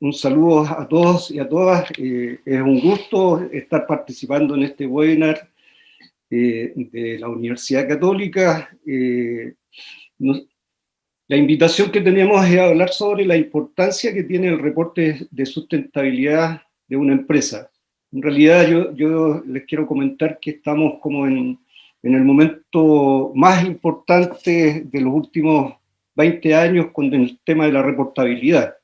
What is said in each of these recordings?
Un saludo a todos y a todas. Es un gusto estar participando en este webinar de la Universidad Católica. La invitación que tenemos es hablar sobre la importancia que tiene el reporte de sustentabilidad de una empresa. En realidad yo les quiero comentar que estamos como en el momento más importante de los últimos 20 años con el tema de la reportabilidad.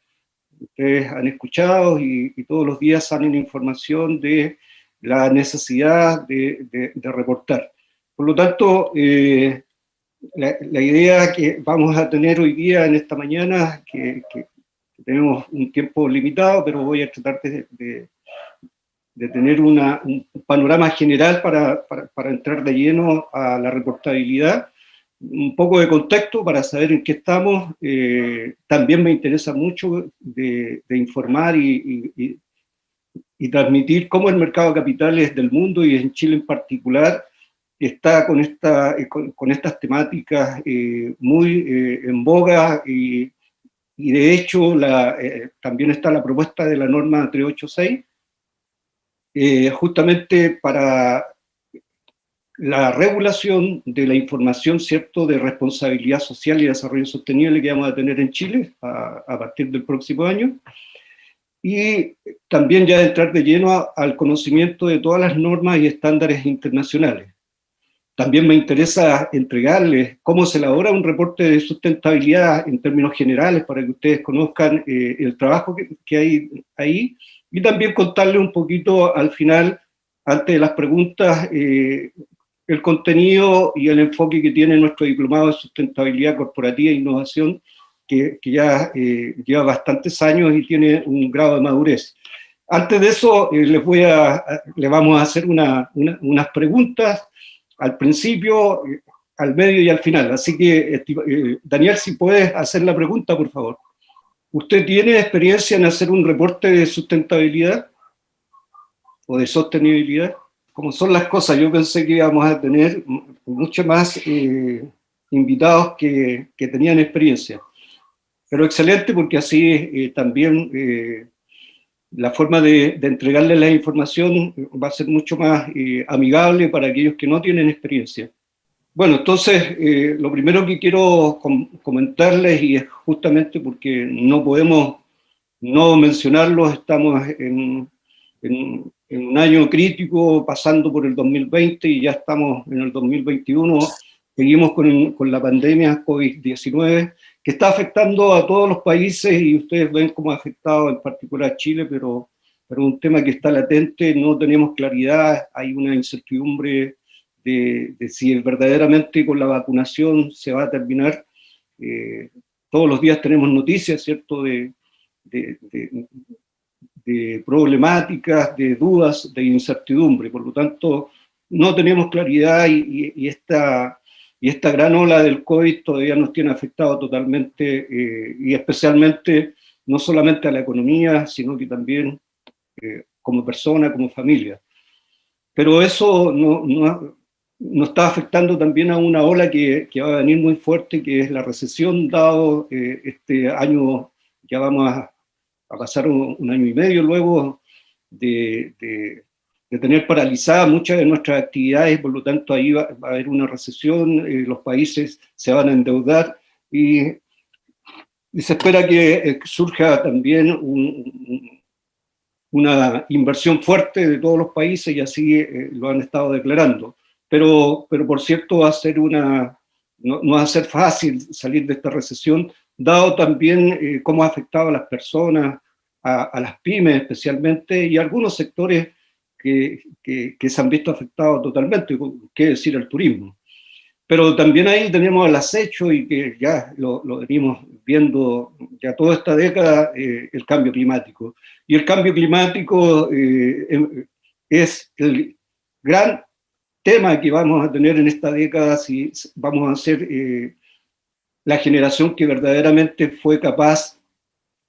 Ustedes han escuchado y todos los días salen información de la necesidad de reportar. Por lo tanto, la idea que vamos a tener hoy día, en esta mañana, que tenemos un tiempo limitado, pero voy a tratar de tener un panorama general para entrar de lleno a la reportabilidad. Un poco de contexto para saber en qué estamos. También me interesa mucho de informar y transmitir cómo el mercado de capitales del mundo y en Chile en particular está con estas temáticas muy en boga y de hecho también está la propuesta de la norma 386 justamente para la regulación de la información, ¿cierto?, de responsabilidad social y desarrollo sostenible que vamos a tener en Chile a partir del próximo año, y también ya entrar de lleno al conocimiento de todas las normas y estándares internacionales. También me interesa entregarles cómo se elabora un reporte de sustentabilidad en términos generales para que ustedes conozcan el trabajo que hay ahí, y también contarles un poquito al final, antes de las preguntas, el contenido y el enfoque que tiene nuestro diplomado de sustentabilidad corporativa e innovación, que ya lleva bastantes años y tiene un grado de madurez. Antes de eso, les vamos a hacer unas preguntas al principio, al medio y al final. Así que, Daniel, si puedes hacer la pregunta, por favor. ¿Usted tiene experiencia en hacer un reporte de sustentabilidad o de sostenibilidad? Como son las cosas, yo pensé que íbamos a tener mucho más invitados que tenían experiencia. Pero excelente, porque así también la forma de entregarle la información va a ser mucho más amigable para aquellos que no tienen experiencia. Bueno, entonces, lo primero que quiero comentarles, y es justamente porque no podemos no mencionarlo, estamos en un año crítico, pasando por el 2020 y ya estamos en el 2021, seguimos con la pandemia COVID-19, que está afectando a todos los países, y ustedes ven cómo ha afectado en particular a Chile, pero un tema que está latente, no tenemos claridad, hay una incertidumbre de si verdaderamente con la vacunación se va a terminar. Todos los días tenemos noticias, ¿cierto?, de problemáticas, de dudas, de incertidumbre. Por lo tanto, no tenemos claridad y esta gran ola del COVID todavía nos tiene afectado totalmente y especialmente no solamente a la economía, sino que también como persona, como familia. Pero eso nos está afectando también a una ola que va a venir muy fuerte, que es la recesión, dado este año. Ya vamos a pasar un año y medio luego de tener paralizadas muchas de nuestras actividades, por lo tanto ahí va a haber una recesión, los países se van a endeudar y se espera que surja también una inversión fuerte de todos los países, y así lo han estado declarando. Pero por cierto, no va a ser fácil salir de esta recesión, dado también cómo ha afectado a las personas, a las pymes especialmente, y a algunos sectores que se han visto afectados totalmente, qué decir el turismo. Pero también ahí tenemos el acecho, y que ya lo venimos viendo ya toda esta década, el cambio climático. Y el cambio climático es el gran tema que vamos a tener en esta década si vamos a ser la generación que verdaderamente fue capaz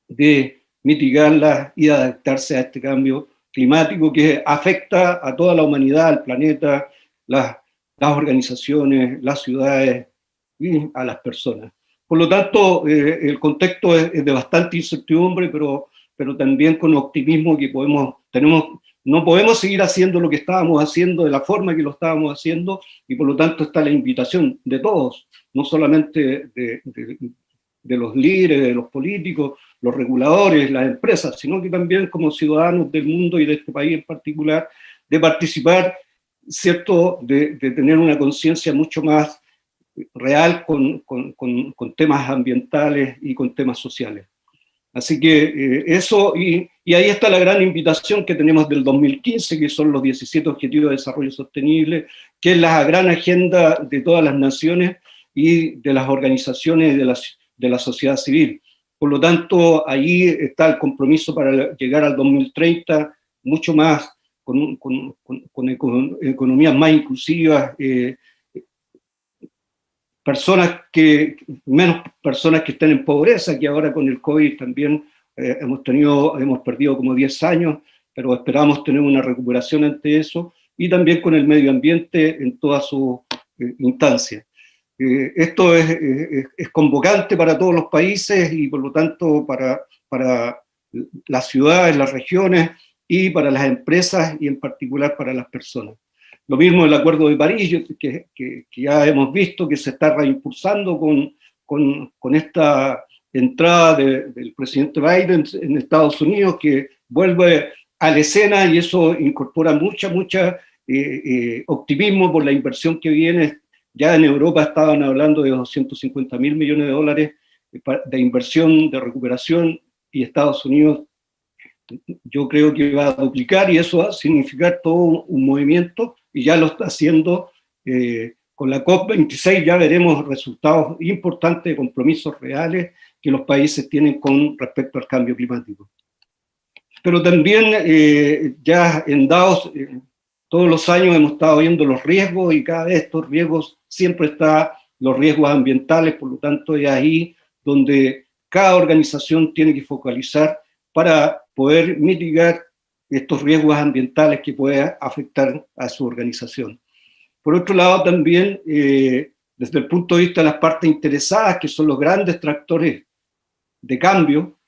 de mitigarla y adaptarse a este cambio climático que afecta a toda la humanidad, al planeta, las organizaciones, las ciudades y a las personas. Por lo tanto, el contexto es de bastante incertidumbre, pero pero también con optimismo que no podemos seguir haciendo lo que estábamos haciendo de la forma que lo estábamos haciendo, y por lo tanto está la invitación de todos, no solamente de los líderes, de los políticos, los reguladores, las empresas, sino que también como ciudadanos del mundo y de este país en particular, de participar, ¿cierto?, de tener una conciencia mucho más real con temas ambientales y con temas sociales. Así que eso, y ahí está la gran invitación que tenemos del 2015, que son los 17 Objetivos de Desarrollo Sostenible, que es la gran agenda de todas las naciones y de las organizaciones de la sociedad civil. Por lo tanto, ahí está el compromiso para llegar al 2030 mucho más, con economías más inclusivas, menos personas que estén en pobreza, que ahora con el COVID también hemos perdido como 10 años, pero esperamos tener una recuperación ante eso, y también con el medio ambiente en todas sus instancias. Esto es convocante para todos los países y por lo tanto para las ciudades, las regiones y para las empresas y en particular para las personas. Lo mismo el Acuerdo de París, que ya hemos visto que se está reimpulsando con esta entrada del presidente Biden en Estados Unidos, que vuelve a la escena, y eso incorpora mucha optimismo por la inversión que viene. Ya en Europa estaban hablando de 250.000 millones de dólares de inversión, de recuperación, y Estados Unidos yo creo que va a duplicar, y eso va a significar todo un movimiento, y ya lo está haciendo. Con la COP26 ya veremos resultados importantes de compromisos reales que los países tienen con respecto al cambio climático. Pero también ya en Davos, todos los años hemos estado viendo los riesgos, y cada vez estos riesgos siempre están los riesgos ambientales, por lo tanto es ahí donde cada organización tiene que focalizar para poder mitigar estos riesgos ambientales que pueden afectar a su organización. Por otro lado, también, desde el punto de vista de las partes interesadas, que son los grandes tractores de cambio,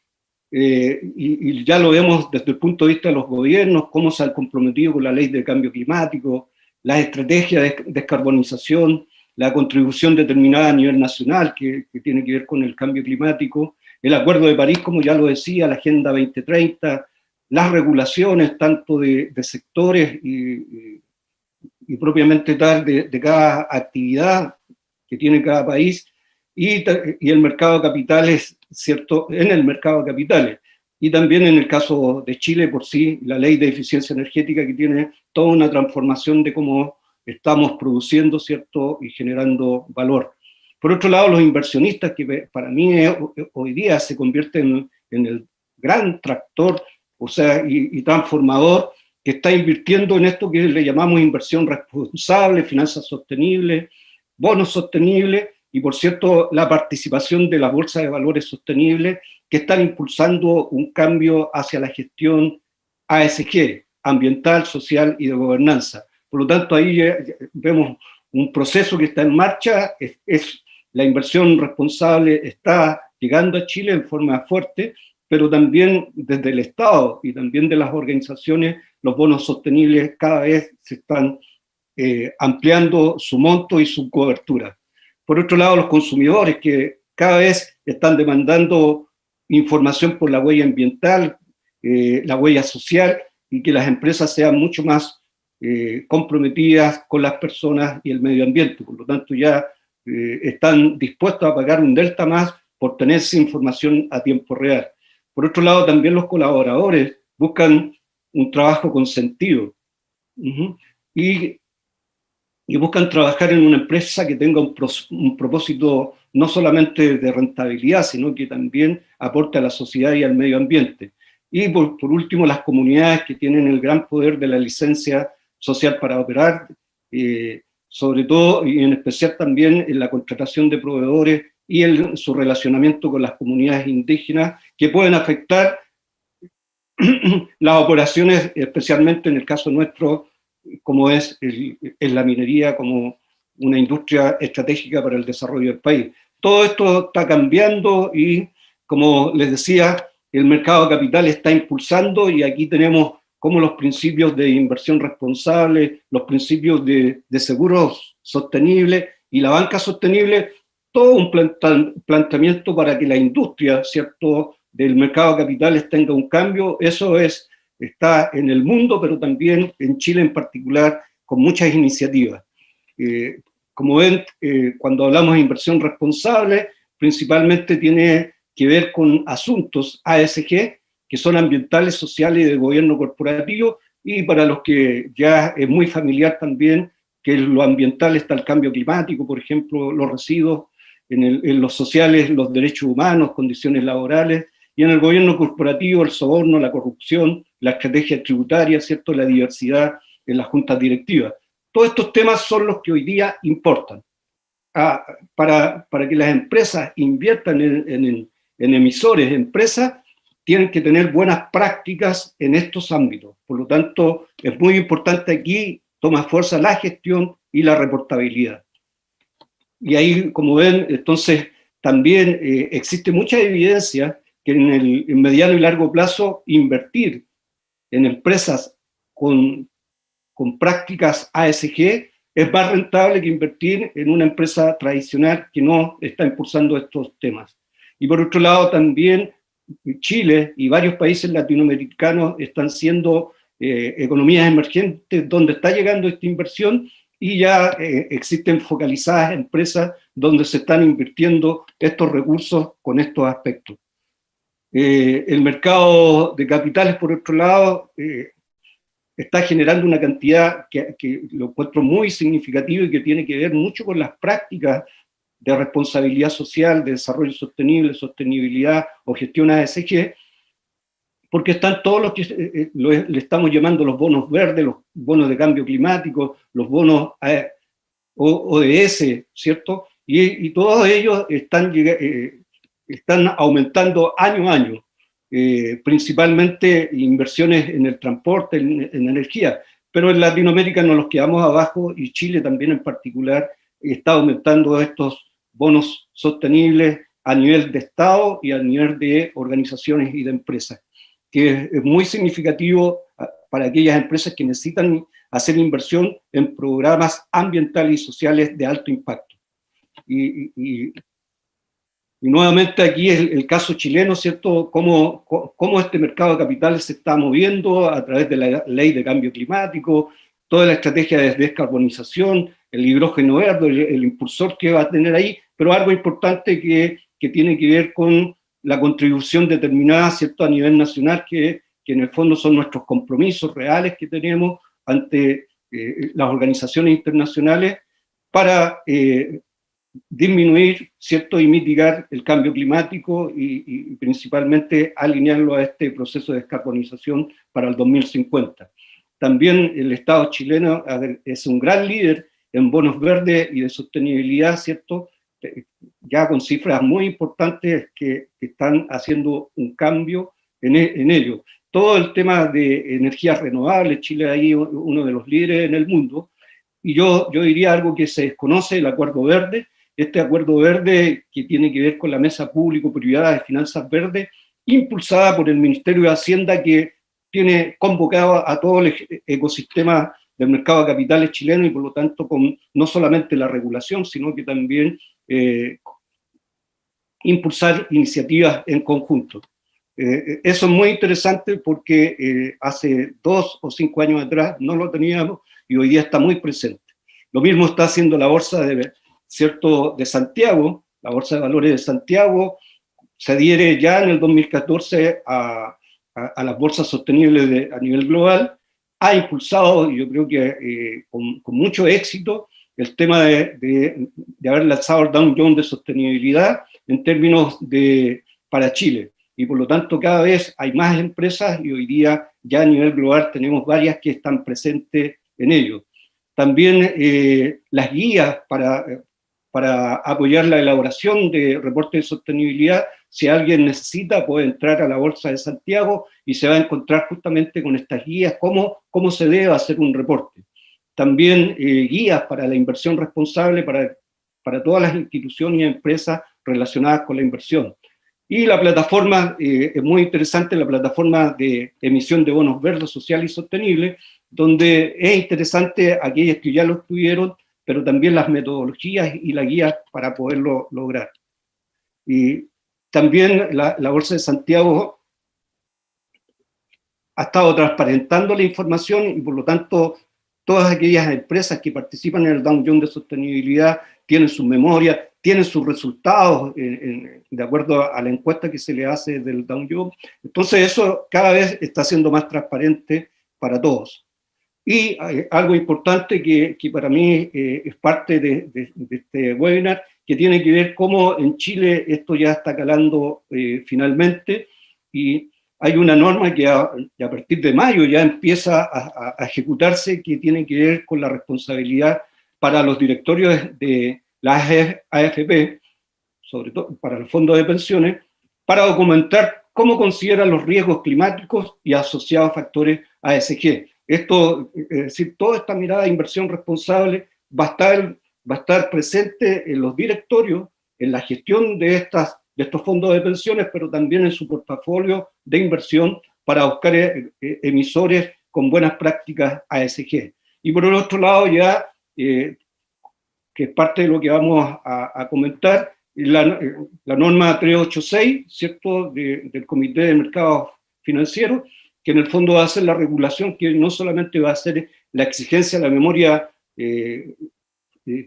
y ya lo vemos desde el punto de vista de los gobiernos, cómo se han comprometido con la ley de cambio climático, las estrategias de descarbonización, la contribución determinada a nivel nacional que tiene que ver con el cambio climático, el Acuerdo de París, como ya lo decía, la Agenda 2030, las regulaciones tanto de sectores y propiamente tal de cada actividad que tiene cada país, y el mercado de capitales, ¿cierto? En el mercado de capitales. Y también en el caso de Chile por sí, la ley de eficiencia energética, que tiene toda una transformación de cómo estamos produciendo, ¿cierto? Y generando valor. Por otro lado, los inversionistas, que para mí hoy día se convierten en el gran tractor, o sea, y transformador, que está invirtiendo en esto que le llamamos inversión responsable, finanzas sostenibles, bonos sostenibles, y por cierto, la participación de la Bolsa de Valores Sostenibles, que están impulsando un cambio hacia la gestión ASG, ambiental, social y de gobernanza. Por lo tanto, ahí vemos un proceso que está en marcha, la inversión responsable está llegando a Chile en forma fuerte, pero también desde el Estado y también de las organizaciones, los bonos sostenibles cada vez se están ampliando su monto y su cobertura. Por otro lado, los consumidores, que cada vez están demandando información por la huella ambiental, la huella social, y que las empresas sean mucho más comprometidas con las personas y el medio ambiente. Por lo tanto, ya están dispuestos a pagar un delta más por tener esa información a tiempo real. Por otro lado, también los colaboradores buscan un trabajo con sentido, y buscan trabajar en una empresa que tenga un propósito no solamente de rentabilidad, sino que también aporte a la sociedad y al medio ambiente. Y por último, las comunidades, que tienen el gran poder de la licencia social para operar, sobre todo y en especial también en la contratación de proveedores y su relacionamiento con las comunidades indígenas, que pueden afectar las operaciones, especialmente en el caso nuestro, como es la minería como una industria estratégica para el desarrollo del país. Todo esto está cambiando y, como les decía, el mercado de capital está impulsando, y aquí tenemos como los principios de inversión responsable, los principios de seguros sostenibles y la banca sostenible, todo un planteamiento para que la industria, ¿cierto?, del mercado de capitales tenga un cambio. Eso está en el mundo, pero también en Chile en particular, con muchas iniciativas. Como ven, cuando hablamos de inversión responsable, principalmente tiene que ver con asuntos ASG, que son ambientales, sociales y de gobierno corporativo, y para los que ya es muy familiar también, que en lo ambiental está el cambio climático, por ejemplo, los residuos, en los sociales, los derechos humanos, condiciones laborales, y en el gobierno corporativo, el soborno, la corrupción, la estrategia tributaria, ¿cierto?, la diversidad en las juntas directivas. Todos estos temas son los que hoy día importan. Para que las empresas inviertan en emisores, empresas, tienen que tener buenas prácticas en estos ámbitos. Por lo tanto, es muy importante aquí, toma fuerza la gestión y la reportabilidad. Y ahí, como ven, entonces, también existe mucha evidencia que en el mediano y largo plazo invertir en empresas con prácticas ASG es más rentable que invertir en una empresa tradicional que no está impulsando estos temas. Y por otro lado, también Chile y varios países latinoamericanos están siendo economías emergentes donde está llegando esta inversión, y ya existen focalizadas empresas donde se están invirtiendo estos recursos con estos aspectos. El mercado de capitales, por otro lado, está generando una cantidad que lo encuentro muy significativo y que tiene que ver mucho con las prácticas de responsabilidad social, de desarrollo sostenible, sostenibilidad o gestión ASG, porque están todos los que le estamos llamando los bonos verdes, los bonos de cambio climático, los bonos ODS, ¿cierto? Y todos ellos están aumentando año a año. Principalmente inversiones en el transporte, en energía, pero en Latinoamérica no nos quedamos abajo, y Chile también en particular está aumentando estos bonos sostenibles a nivel de Estado y a nivel de organizaciones y de empresas, que es muy significativo para aquellas empresas que necesitan hacer inversión en programas ambientales y sociales de alto impacto. Y nuevamente aquí es el caso chileno, ¿cierto? Cómo este mercado de capitales se está moviendo a través de la ley de cambio climático, toda la estrategia de descarbonización, el hidrógeno verde, el impulsor que va a tener ahí, pero algo importante que tiene que ver con la contribución determinada, ¿cierto?, a nivel nacional, que en el fondo son nuestros compromisos reales que tenemos ante las organizaciones internacionales para disminuir, ¿cierto?, y mitigar el cambio climático y principalmente alinearlo a este proceso de descarbonización para el 2050. También el Estado chileno es un gran líder en bonos verdes y de sostenibilidad, ¿cierto?, ya con cifras muy importantes que están haciendo un cambio en ello. Todo el tema de energías renovables, Chile ahí uno de los líderes en el mundo, y yo diría algo que se desconoce, el Acuerdo Verde. Este Acuerdo Verde, que tiene que ver con la Mesa Público-Privada de Finanzas Verdes, impulsada por el Ministerio de Hacienda, que tiene convocado a todo el ecosistema del mercado de capitales chileno, y por lo tanto con no solamente la regulación, sino que también impulsar iniciativas en conjunto. Eso es muy interesante porque hace 2 o 5 años atrás no lo teníamos y hoy día está muy presente. Lo mismo está haciendo la Bolsa de Santiago, la Bolsa de Valores de Santiago se adhiere ya en el 2014 a las bolsas sostenibles a nivel global, ha impulsado, yo creo que con mucho éxito, el tema de haber lanzado el Dow Jones de sostenibilidad en términos para Chile. Y por lo tanto cada vez hay más empresas y hoy día ya a nivel global tenemos varias que están presentes en ello. También las guías para apoyar la elaboración de reportes de sostenibilidad, si alguien necesita puede entrar a la Bolsa de Santiago y se va a encontrar justamente con estas guías, cómo se debe hacer un reporte. También guías para la inversión responsable para todas las instituciones y empresas relacionadas con la inversión. Y la plataforma, es muy interesante, la plataforma de emisión de bonos verdes, social y sostenible, donde es interesante aquellas que ya lo tuvieron, pero también las metodologías y la guía para poderlo lograr. Y también la Bolsa de Santiago ha estado transparentando la información y por lo tanto todas aquellas empresas que participan en el Dow Jones de sostenibilidad tienen sus memorias, tienen sus resultados de acuerdo a la encuesta que se le hace del Dow Jones. Entonces eso cada vez está siendo más transparente para todos. Y algo importante que para mí es parte de este webinar, que tiene que ver cómo en Chile esto ya está calando finalmente, y hay una norma que a partir de mayo ya empieza a ejecutarse, que tiene que ver con la responsabilidad para los directorios de la AFP, sobre todo para el fondo de pensiones, para documentar cómo consideran los riesgos climáticos y asociados factores ASG. Esto, es decir, toda esta mirada de inversión responsable va a estar presente en los directorios, en la gestión de estos fondos de pensiones, pero también en su portafolio de inversión para buscar emisores con buenas prácticas ASG. Y por el otro lado ya, que es parte de lo que vamos a comentar, la norma 386, ¿cierto?, del Comité de Mercados Financieros, que en el fondo va a ser la regulación que no solamente va a ser la exigencia de la memoria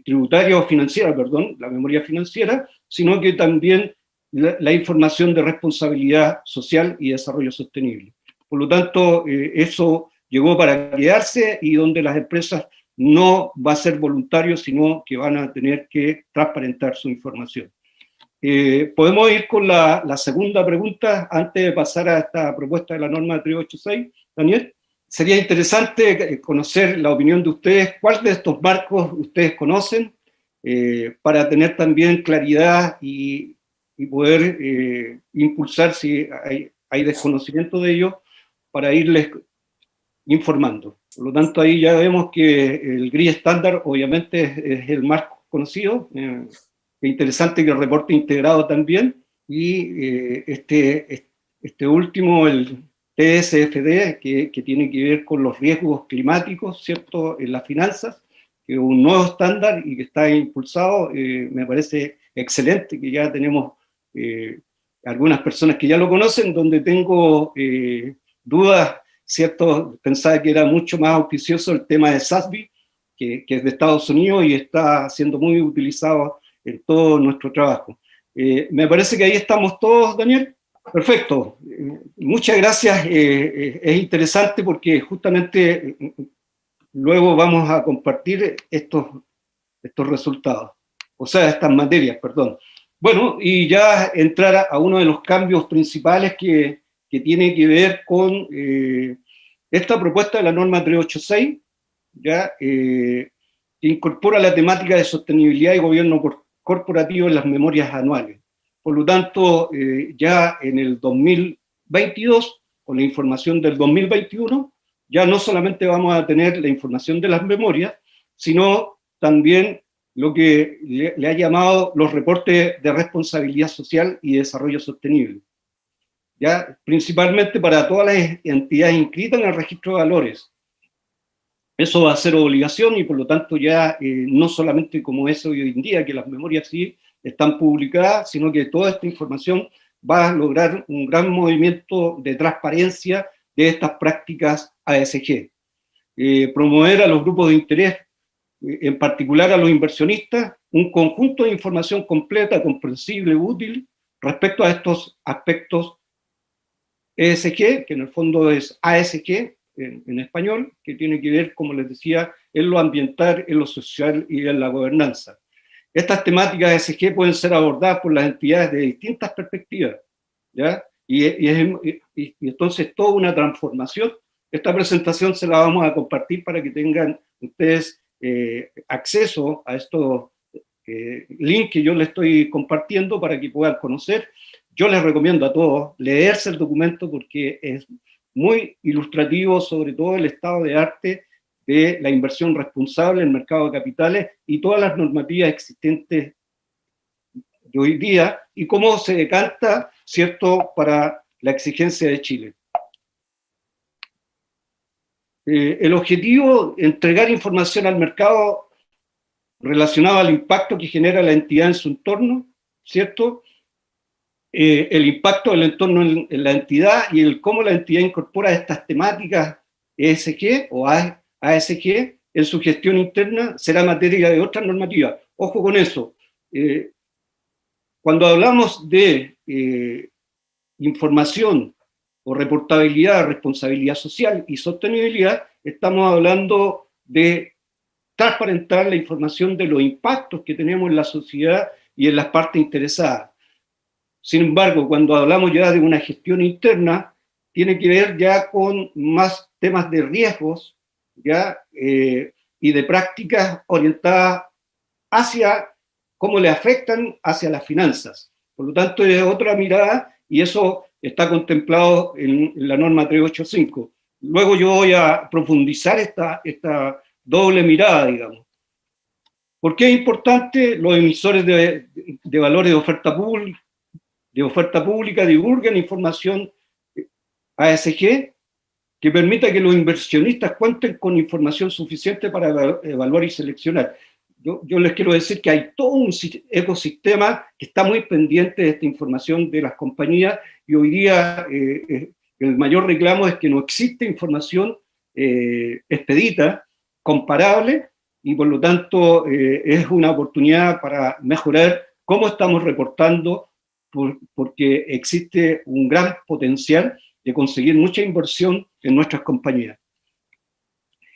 tributaria o financiera, perdón, la memoria financiera, sino que también la información de responsabilidad social y desarrollo sostenible. Por lo tanto, eso llegó para quedarse, y donde las empresas no va a ser voluntario, sino que van a tener que transparentar su información. ¿Podemos ir con la segunda pregunta antes de pasar a esta propuesta de la norma 386, Daniel? Sería interesante conocer la opinión de ustedes. ¿Cuál de estos marcos ustedes conocen? Para tener también claridad y poder impulsar, si hay desconocimiento de ellos, para irles informando. Por lo tanto, ahí ya vemos que el GRI estándar obviamente es el más conocido. Es interesante que el reporte integrado también, y este último, el TSFD, que tiene que ver con los riesgos climáticos, ¿cierto?, en las finanzas, que es un nuevo estándar y que está impulsado. Me parece excelente, que ya tenemos algunas personas que ya lo conocen. Donde tengo dudas, ¿cierto?, pensaba que era mucho más auspicioso el tema de SASB, que es de Estados Unidos y está siendo muy utilizado en todo nuestro trabajo. Me parece que ahí estamos todos, Daniel. Perfecto. Muchas gracias. Es interesante porque justamente luego vamos a compartir estos resultados, o sea, estas materias, perdón. Bueno, y ya entrar a uno de los cambios principales que tiene que ver con esta propuesta de la norma 386, ¿ya? Que incorpora la temática de sostenibilidad y gobierno corporativo en las memorias anuales. Por lo tanto, ya en el 2022, con la información del 2021, ya no solamente vamos a tener la información de las memorias, sino también lo que le ha llamado los reportes de responsabilidad social y desarrollo sostenible, ya principalmente para todas las entidades inscritas en el registro de valores. Eso va a ser obligación, y por lo tanto ya no solamente como es hoy en día, que las memorias sí están publicadas, sino que toda esta información va a lograr un gran movimiento de transparencia de estas prácticas ASG. Promover a los grupos de interés, en particular a los inversionistas, un conjunto de información completa, comprensible, útil respecto a estos aspectos ESG, que en el fondo es ASG en español, que tiene que ver, como les decía, en lo ambiental, en lo social y en la gobernanza. Estas temáticas ESG pueden ser abordadas por las entidades de distintas perspectivas, ¿ya? Y entonces toda una transformación. Esta presentación se la vamos a compartir para que tengan ustedes acceso a estos links que yo les estoy compartiendo para que puedan conocer. Yo les recomiendo a todos leerse el documento porque es muy ilustrativo, sobre todo el estado de arte de la inversión responsable en el mercado de capitales y todas las normativas existentes de hoy día, y cómo se decanta ¿cierto?, para la exigencia de Chile. El objetivo, entregar información al mercado relacionada al impacto que genera la entidad en su entorno, ¿cierto? El impacto del entorno en la entidad y el cómo la entidad incorpora estas temáticas ESG o ASG en su gestión interna será materia de otra normativa. Ojo con eso. Cuando hablamos de información o reportabilidad, responsabilidad social y sostenibilidad, estamos hablando de transparentar la información de los impactos que tenemos en la sociedad y en las partes interesadas. Sin embargo, cuando hablamos ya de una gestión interna, tiene que ver ya con más temas de riesgos, ¿ya? Y de prácticas orientadas hacia cómo le afectan hacia las finanzas. Por lo tanto, es otra mirada y eso está contemplado en la norma 385. Luego yo voy a profundizar esta doble mirada, digamos. ¿Por qué es importante? Los emisores de valores de oferta pública divulguen información ASG que permita que los inversionistas cuenten con información suficiente para evaluar y seleccionar. Yo les quiero decir que hay todo un ecosistema que está muy pendiente de esta información de las compañías y hoy día el mayor reclamo es que no existe información expedita, comparable, y por lo tanto es una oportunidad para mejorar cómo estamos reportando, porque existe un gran potencial de conseguir mucha inversión en nuestras compañías,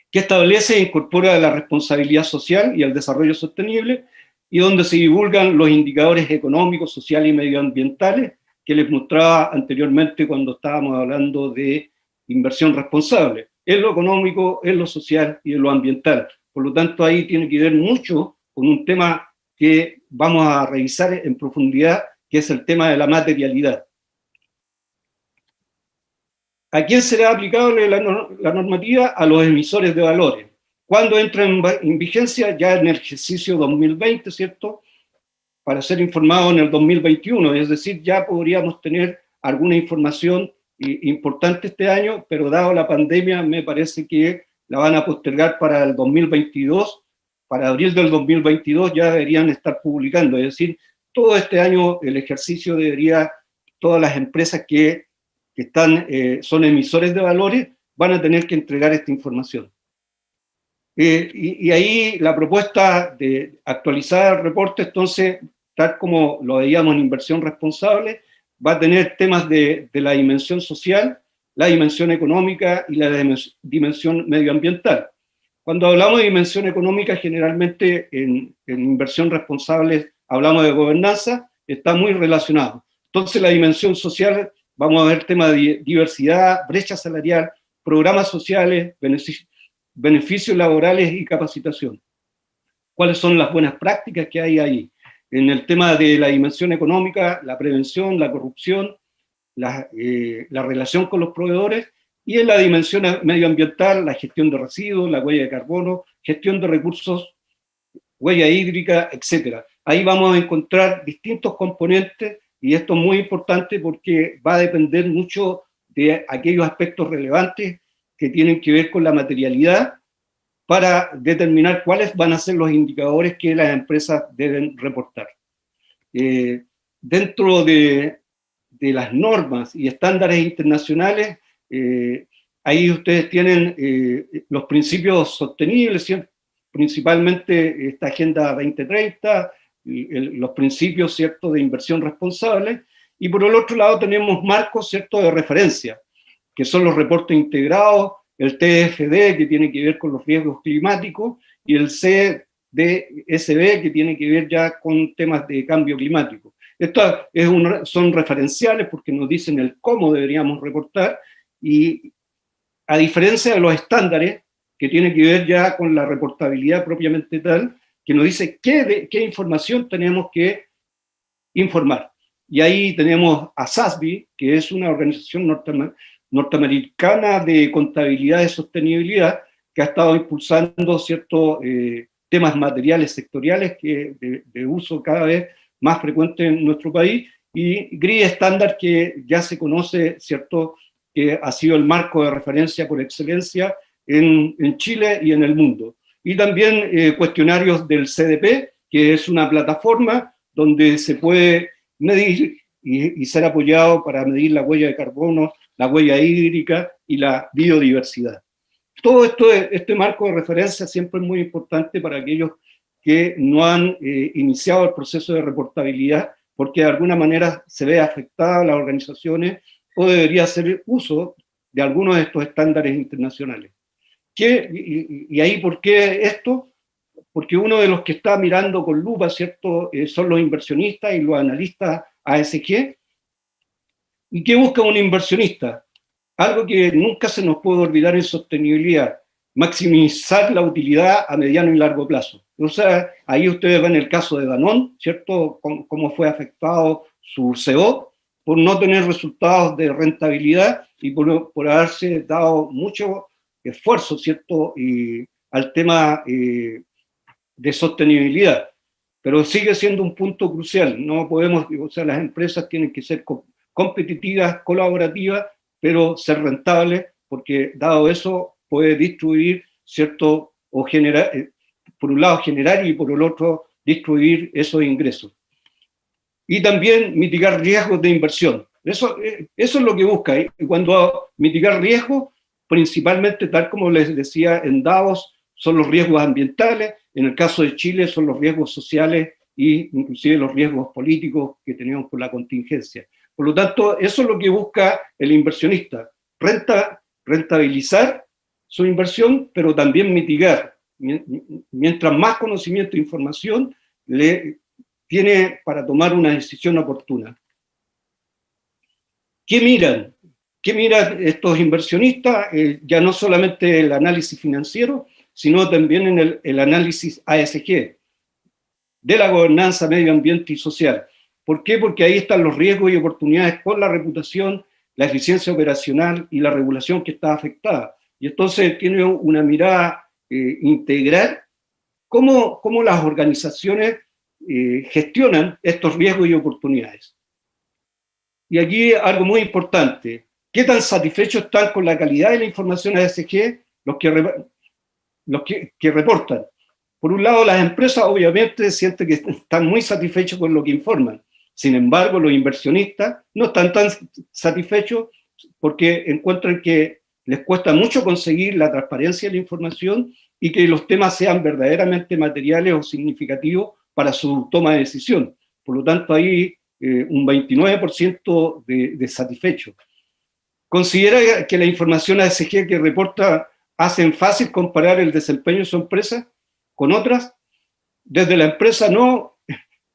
que establece e incorpora la responsabilidad social y el desarrollo sostenible, y donde se divulgan los indicadores económicos, sociales y medioambientales que les mostraba anteriormente cuando estábamos hablando de inversión responsable, en lo económico, en lo social y en lo ambiental. Por lo tanto, ahí tiene que ver mucho con un tema que vamos a revisar en profundidad, que es el tema de la materialidad. ¿A quién será aplicable la normativa? A los emisores de valores. ¿Cuándo entra en vigencia? Ya en el ejercicio 2020, ¿cierto? Para ser informado en el 2021, es decir, ya podríamos tener alguna información importante este año, pero dado la pandemia me parece que la van a postergar para el 2022, para abril del 2022 ya deberían estar publicando, es decir, todo este año el ejercicio debería, todas las empresas que son emisores de valores, van a tener que entregar esta información. Y ahí la propuesta de actualizar el reporte, entonces, tal como lo veíamos en inversión responsable, va a tener temas de la dimensión social, la dimensión económica y la dimensión medioambiental. Cuando hablamos de dimensión económica, generalmente en inversión responsable hablamos de gobernanza, está muy relacionado. Entonces la dimensión social, vamos a ver temas de diversidad, brecha salarial, programas sociales, beneficios laborales y capacitación. ¿Cuáles son las buenas prácticas que hay ahí? En el tema de la dimensión económica, la prevención, la corrupción, la relación con los proveedores, y en la dimensión medioambiental, la gestión de residuos, la huella de carbono, gestión de recursos, huella hídrica, etc. Ahí vamos a encontrar distintos componentes, y esto es muy importante porque va a depender mucho de aquellos aspectos relevantes que tienen que ver con la materialidad para determinar cuáles van a ser los indicadores que las empresas deben reportar. Dentro de las normas y estándares internacionales, ahí ustedes tienen los principios sostenibles, principalmente esta Agenda 2030, los principios, ¿cierto?, de inversión responsable, y por el otro lado tenemos marcos, ¿cierto?, de referencia, que son los reportes integrados, el TFD, que tiene que ver con los riesgos climáticos, y el CDSB, que tiene que ver ya con temas de cambio climático. Estos son referenciales porque nos dicen el cómo deberíamos reportar, y a diferencia de los estándares, que tiene que ver ya con la reportabilidad propiamente tal, que nos dice qué información tenemos que informar. Y ahí tenemos a SASB, que es una organización norteamericana de contabilidad y sostenibilidad, que ha estado impulsando ciertos temas materiales sectoriales de uso cada vez más frecuente en nuestro país, y GRI estándar, que ya se conoce, ¿cierto?, que ha sido el marco de referencia por excelencia en Chile y en el mundo. Y también cuestionarios del CDP, que es una plataforma donde se puede medir y ser apoyado para medir la huella de carbono, la huella hídrica y la biodiversidad. Todo esto, este marco de referencia siempre es muy importante para aquellos que no han iniciado el proceso de reportabilidad, porque de alguna manera se ve afectada a las organizaciones o debería hacer uso de algunos de estos estándares internacionales. Y ahí, ¿por qué esto? Porque uno de los que está mirando con lupa, ¿cierto?, son los inversionistas y los analistas ASG. ¿Y qué busca un inversionista? Algo que nunca se nos puede olvidar en sostenibilidad: maximizar la utilidad a mediano y largo plazo. O sea, ahí ustedes ven el caso de Danone, ¿cierto?, cómo fue afectado su CEO por no tener resultados de rentabilidad y por haberse dado mucho esfuerzo, ¿cierto?, al tema de sostenibilidad. Pero sigue siendo un punto crucial. No podemos, o sea, las empresas tienen que ser competitivas, colaborativas, pero ser rentables, porque dado eso puede distribuir, ¿cierto?, o generar, por un lado generar y por el otro distribuir esos ingresos. Y también mitigar riesgos de inversión. Eso es lo que busca. Y cuando mitigar riesgos, principalmente, tal como les decía, en Davos son los riesgos ambientales, en el caso de Chile son los riesgos sociales e inclusive los riesgos políticos que tenemos por la contingencia. Por lo tanto, eso es lo que busca el inversionista: rentabilizar su inversión, pero también mitigar. Mientras más conocimiento e información le tiene para tomar una decisión oportuna. ¿Qué miran? ¿Qué miran estos inversionistas? Ya no solamente el análisis financiero, sino también en el análisis ASG, de la gobernanza, medio ambiente y social. ¿Por qué? Porque ahí están los riesgos y oportunidades por la reputación, la eficiencia operacional y la regulación que está afectada. Y entonces tiene una mirada integral, cómo las organizaciones gestionan estos riesgos y oportunidades. Y aquí algo muy importante: ¿qué tan satisfechos están con la calidad de la información ASG los que reportan? Por un lado, las empresas obviamente sienten que están muy satisfechos con lo que informan. Sin embargo, los inversionistas no están tan satisfechos porque encuentran que les cuesta mucho conseguir la transparencia de la información y que los temas sean verdaderamente materiales o significativos para su toma de decisión. Por lo tanto, hay un 29% de satisfechos. ¿Considera que la información ASG que reporta hacen fácil comparar el desempeño de su empresa con otras? Desde la empresa no,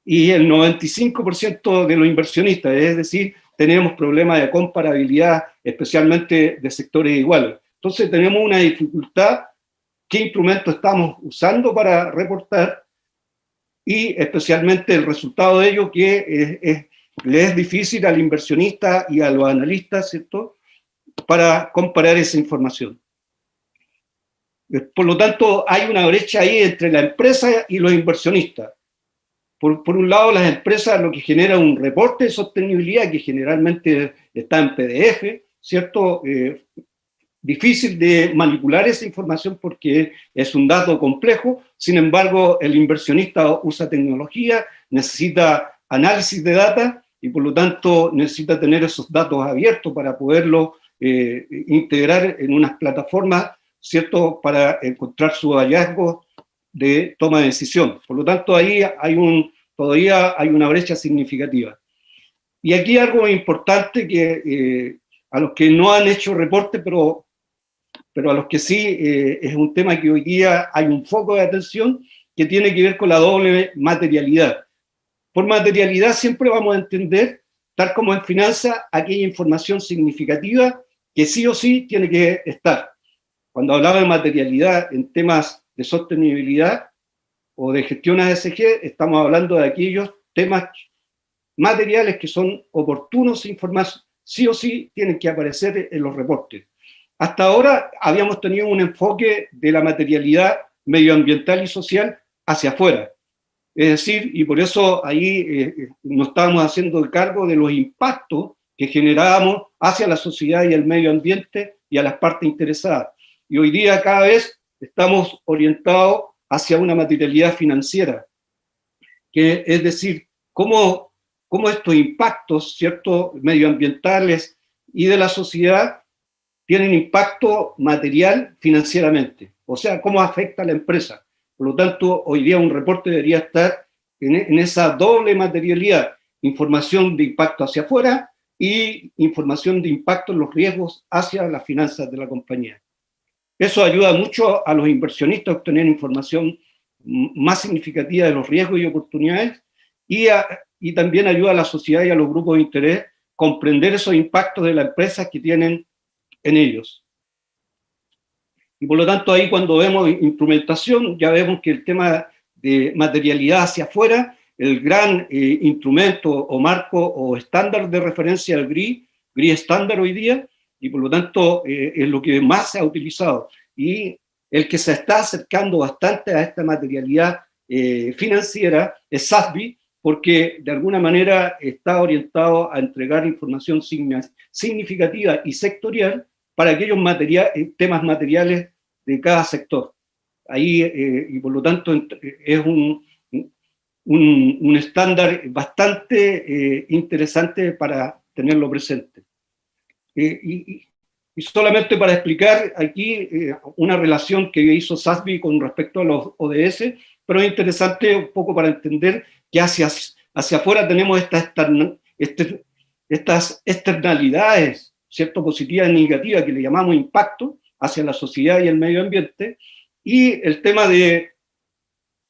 y el 95% de los inversionistas, es decir, tenemos problemas de comparabilidad, especialmente de sectores iguales. Entonces tenemos una dificultad: qué instrumento estamos usando para reportar, y especialmente el resultado de ello, que le es difícil al inversionista y a los analistas, ¿cierto?, para comparar esa información. Por lo tanto, hay una brecha ahí entre la empresa y los inversionistas. Por un lado, las empresas lo que generan un reporte de sostenibilidad que generalmente está en PDF, ¿cierto? Difícil de manipular esa información porque es un dato complejo. Sin embargo, el inversionista usa tecnología, necesita análisis de data y por lo tanto necesita tener esos datos abiertos para poderlos integrar en unas plataformas, ¿cierto?, para encontrar sus hallazgos de toma de decisión. Por lo tanto, ahí todavía hay una brecha significativa. Y aquí algo importante que a los que no han hecho reporte, pero a los que sí, es un tema que hoy día hay un foco de atención, que tiene que ver con la doble materialidad. Por materialidad siempre vamos a entender, tal como en finanzas, aquella información significativa que sí o sí tiene que estar. Cuando hablaba de materialidad en temas de sostenibilidad o de gestión ASG, estamos hablando de aquellos temas materiales que son oportunos e informar, sí o sí tienen que aparecer en los reportes. Hasta ahora habíamos tenido un enfoque de la materialidad medioambiental y social hacia afuera, Es decir, y por eso ahí nos estábamos haciendo cargo de los impactos que generábamos hacia la sociedad y el medio ambiente y a las partes interesadas. Y hoy día cada vez estamos orientados hacia una materialidad financiera, que es decir, cómo estos impactos, ¿cierto?, medioambientales y de la sociedad tienen impacto material financieramente, o sea, cómo afecta a la empresa. Por lo tanto, hoy día un reporte debería estar en esa doble materialidad, información de impacto hacia afuera y información de impacto en los riesgos hacia las finanzas de la compañía. Eso ayuda mucho a los inversionistas a obtener información más significativa de los riesgos y oportunidades y también ayuda a la sociedad y a los grupos de interés a comprender esos impactos de las empresas que tienen en ellos. Y por lo tanto ahí cuando vemos instrumentación ya vemos que el tema de materialidad hacia afuera, el gran instrumento o marco o estándar de referencia al GRI estándar hoy día, y por lo tanto es lo que más se ha utilizado. Y el que se está acercando bastante a esta materialidad financiera es SASB, porque de alguna manera está orientado a entregar información significativa y sectorial para aquellos temas materiales de cada sector. Ahí, y por lo tanto, es un estándar bastante interesante para tenerlo presente. Y solamente para explicar aquí una relación que hizo SASB con respecto a los ODS, pero es interesante un poco para entender que hacia afuera tenemos estas externalidades, ¿cierto?, positivas y negativas, que le llamamos impacto hacia la sociedad y el medio ambiente, y el tema de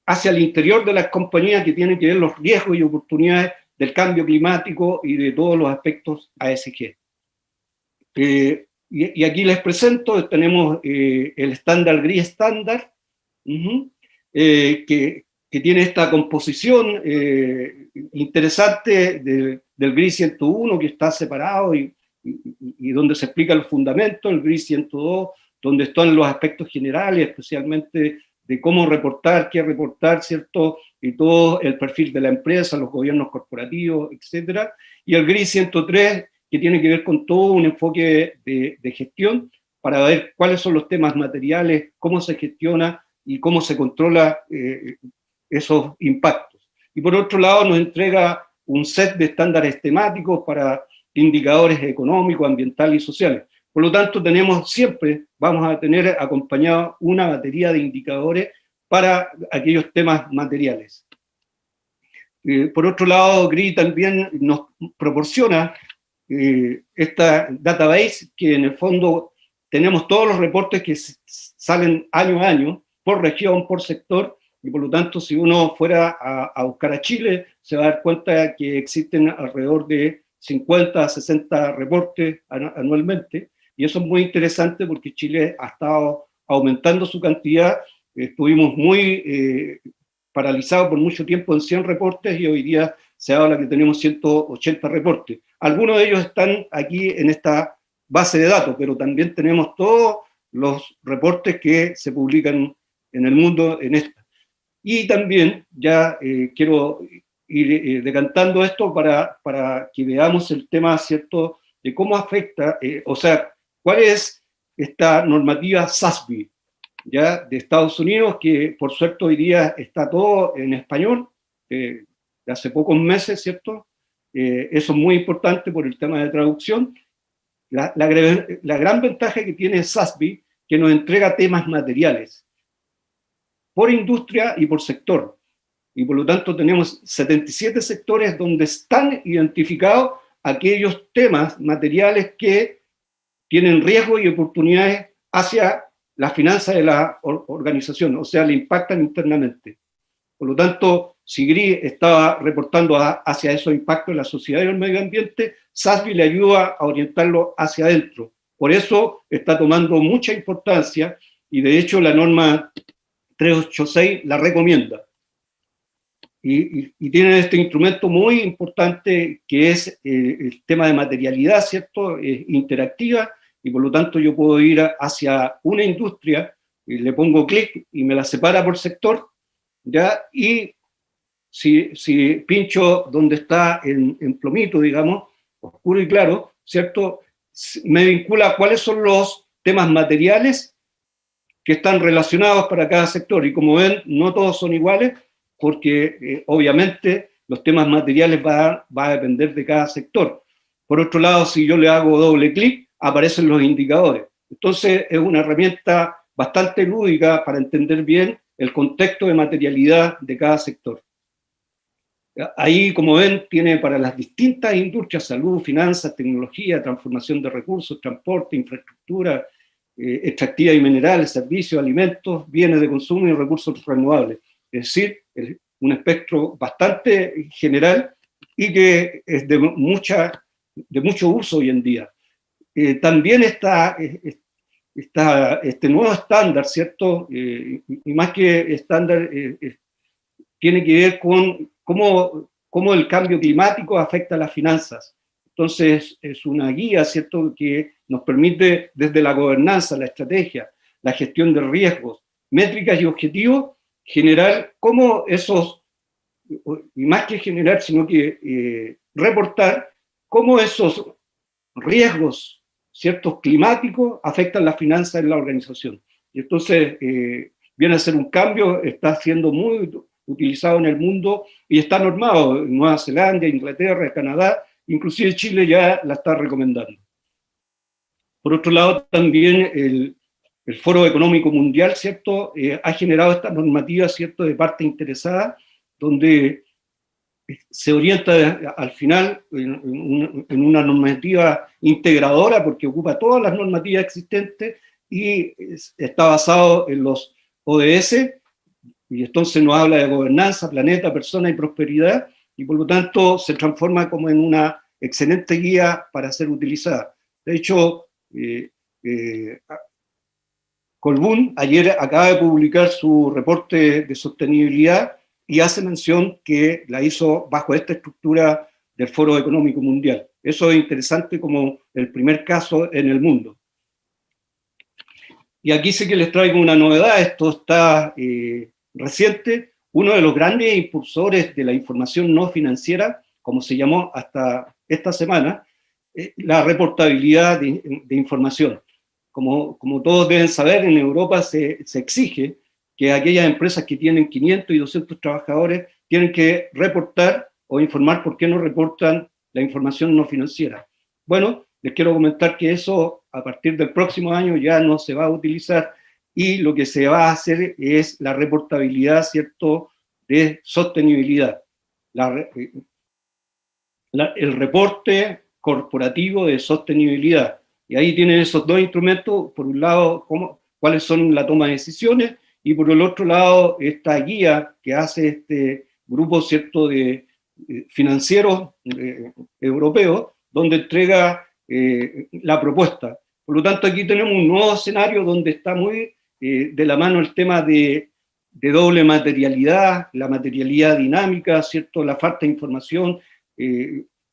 hacia el interior de las compañías, que tienen que ver los riesgos y oportunidades del cambio climático y de todos los aspectos ASG. Y aquí les presento, tenemos el estándar GRI estándar, que tiene esta composición interesante del GRI 101, que está separado y donde se explican los fundamentos, el GRI 102, donde están los aspectos generales, especialmente de cómo reportar, qué reportar, ¿cierto? Y todo el perfil de la empresa, los gobiernos corporativos, etcétera. Y el GRI 103, que tiene que ver con todo un enfoque de gestión para ver cuáles son los temas materiales, cómo se gestiona y cómo se controla esos impactos. Y por otro lado nos entrega un set de estándares temáticos para indicadores económicos, ambientales y sociales. Por lo tanto, vamos a tener acompañado una batería de indicadores para aquellos temas materiales. Por otro lado, GRI también nos proporciona esta database, que en el fondo tenemos todos los reportes que salen año a año, por región, por sector, y por lo tanto, si uno fuera a buscar a Chile, se va a dar cuenta que existen alrededor de 50 a 60 reportes anualmente, y eso es muy interesante porque Chile ha estado aumentando su cantidad. Estuvimos muy paralizados por mucho tiempo en 100 reportes y hoy día se habla que tenemos 180 reportes. Algunos de ellos están aquí en esta base de datos, pero también tenemos todos los reportes que se publican en el mundo en esta. Y también ya quiero ir decantando esto para que veamos el tema, ¿cierto?, de cómo afecta, o sea, cuál es esta normativa SASB, ya, de Estados Unidos, que por suerte hoy día está todo en español, de hace pocos meses, ¿cierto? Eso es muy importante por el tema de traducción. La gran ventaja que tiene SASB, que nos entrega temas materiales, por industria y por sector. Y por lo tanto tenemos 77 sectores donde están identificados aquellos temas materiales que tienen riesgos y oportunidades hacia la finanza de la organización, o sea, le impactan internamente. Por lo tanto, si GRI estaba reportando hacia esos impactos en la sociedad y el medio ambiente, SASB le ayuda a orientarlo hacia adentro. Por eso está tomando mucha importancia y de hecho la norma 386 la recomienda. Y tienen este instrumento muy importante que es el tema de materialidad, ¿cierto? Interactiva, y por lo tanto yo puedo ir hacia una industria, y le pongo clic y me la separa por sector, ¿ya? Y si pincho donde está en plomito, digamos, oscuro y claro, ¿cierto? Me vincula a cuáles son los temas materiales que están relacionados para cada sector. Y como ven, no todos son iguales, porque obviamente los temas materiales va a depender de cada sector. Por otro lado, si yo le hago doble clic, aparecen los indicadores. Entonces, es una herramienta bastante lúdica para entender bien el contexto de materialidad de cada sector. Ahí, como ven, tiene para las distintas industrias, salud, finanzas, tecnología, transformación de recursos, transporte, infraestructura, extractiva y minerales, servicios, alimentos, bienes de consumo y recursos renovables. Es decir, un espectro bastante general y que es de mucho uso hoy en día. También está este nuevo estándar, ¿cierto? Y más que estándar, tiene que ver con cómo el cambio climático afecta a las finanzas. Entonces, es una guía, ¿cierto?, que nos permite, desde la gobernanza, la estrategia, la gestión de riesgos, métricas y objetivos, generar cómo esos, y más que generar, sino que reportar cómo esos riesgos, ciertos climáticos, afectan las finanzas en la organización. Y entonces, viene a ser un cambio, está siendo muy utilizado en el mundo y está normado en Nueva Zelanda, Inglaterra, Canadá, inclusive Chile ya la está recomendando. Por otro lado, también el Foro Económico Mundial, ¿cierto?, ha generado esta normativa, ¿cierto?, de parte interesada, donde se orienta al final en una normativa integradora, porque ocupa todas las normativas existentes y está basado en los ODS, y entonces nos habla de gobernanza, planeta, persona y prosperidad, y por lo tanto se transforma como en una excelente guía para ser utilizada. De hecho, Colbún ayer acaba de publicar su reporte de sostenibilidad y hace mención que la hizo bajo esta estructura del Foro Económico Mundial. Eso es interesante como el primer caso en el mundo. Y aquí sí que les traigo una novedad, esto está reciente. Uno de los grandes impulsores de la información no financiera, como se llamó hasta esta semana, la reportabilidad de información. Como todos deben saber, en Europa se exige que aquellas empresas que tienen 500 y 200 trabajadores tienen que reportar o informar por qué no reportan la información no financiera. Bueno, les quiero comentar que eso a partir del próximo año ya no se va a utilizar y lo que se va a hacer es la reportabilidad, ¿cierto?, de sostenibilidad. El reporte corporativo de sostenibilidad. Y ahí tienen esos dos instrumentos, por un lado, cuáles son la toma de decisiones, y por el otro lado, esta guía que hace este grupo, ¿cierto?, de financieros europeos, donde entrega la propuesta. Por lo tanto, aquí tenemos un nuevo escenario donde está muy de la mano el tema de doble materialidad, la materialidad dinámica, ¿cierto?, la falta de información,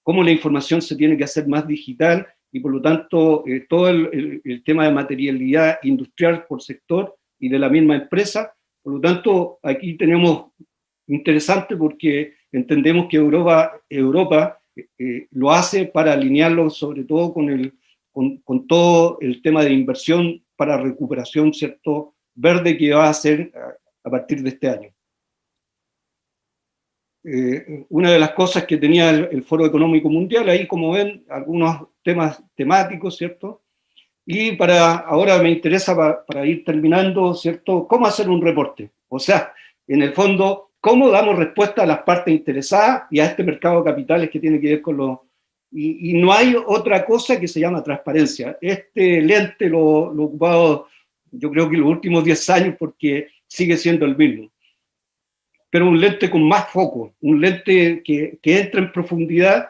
cómo la información se tiene que hacer más digital, y por lo tanto todo el tema de materialidad industrial por sector y de la misma empresa. Por lo tanto, aquí tenemos interesante porque entendemos que Europa lo hace para alinearlo sobre todo con todo el tema de inversión para recuperación, ¿cierto?, verde, que va a hacer a partir de este año. Una de las cosas que tenía el Foro Económico Mundial, ahí como ven, algunos temas temáticos, ¿cierto? Y ahora me interesa, para ir terminando, ¿cierto?, cómo hacer un reporte. O sea, en el fondo, cómo damos respuesta a las partes interesadas y a este mercado de capitales que tiene que ver con los... Y no hay otra cosa que se llama transparencia. Este lente lo he ocupado, yo creo que los últimos 10 años, porque sigue siendo el mismo. Pero un lente con más foco, un lente que entra en profundidad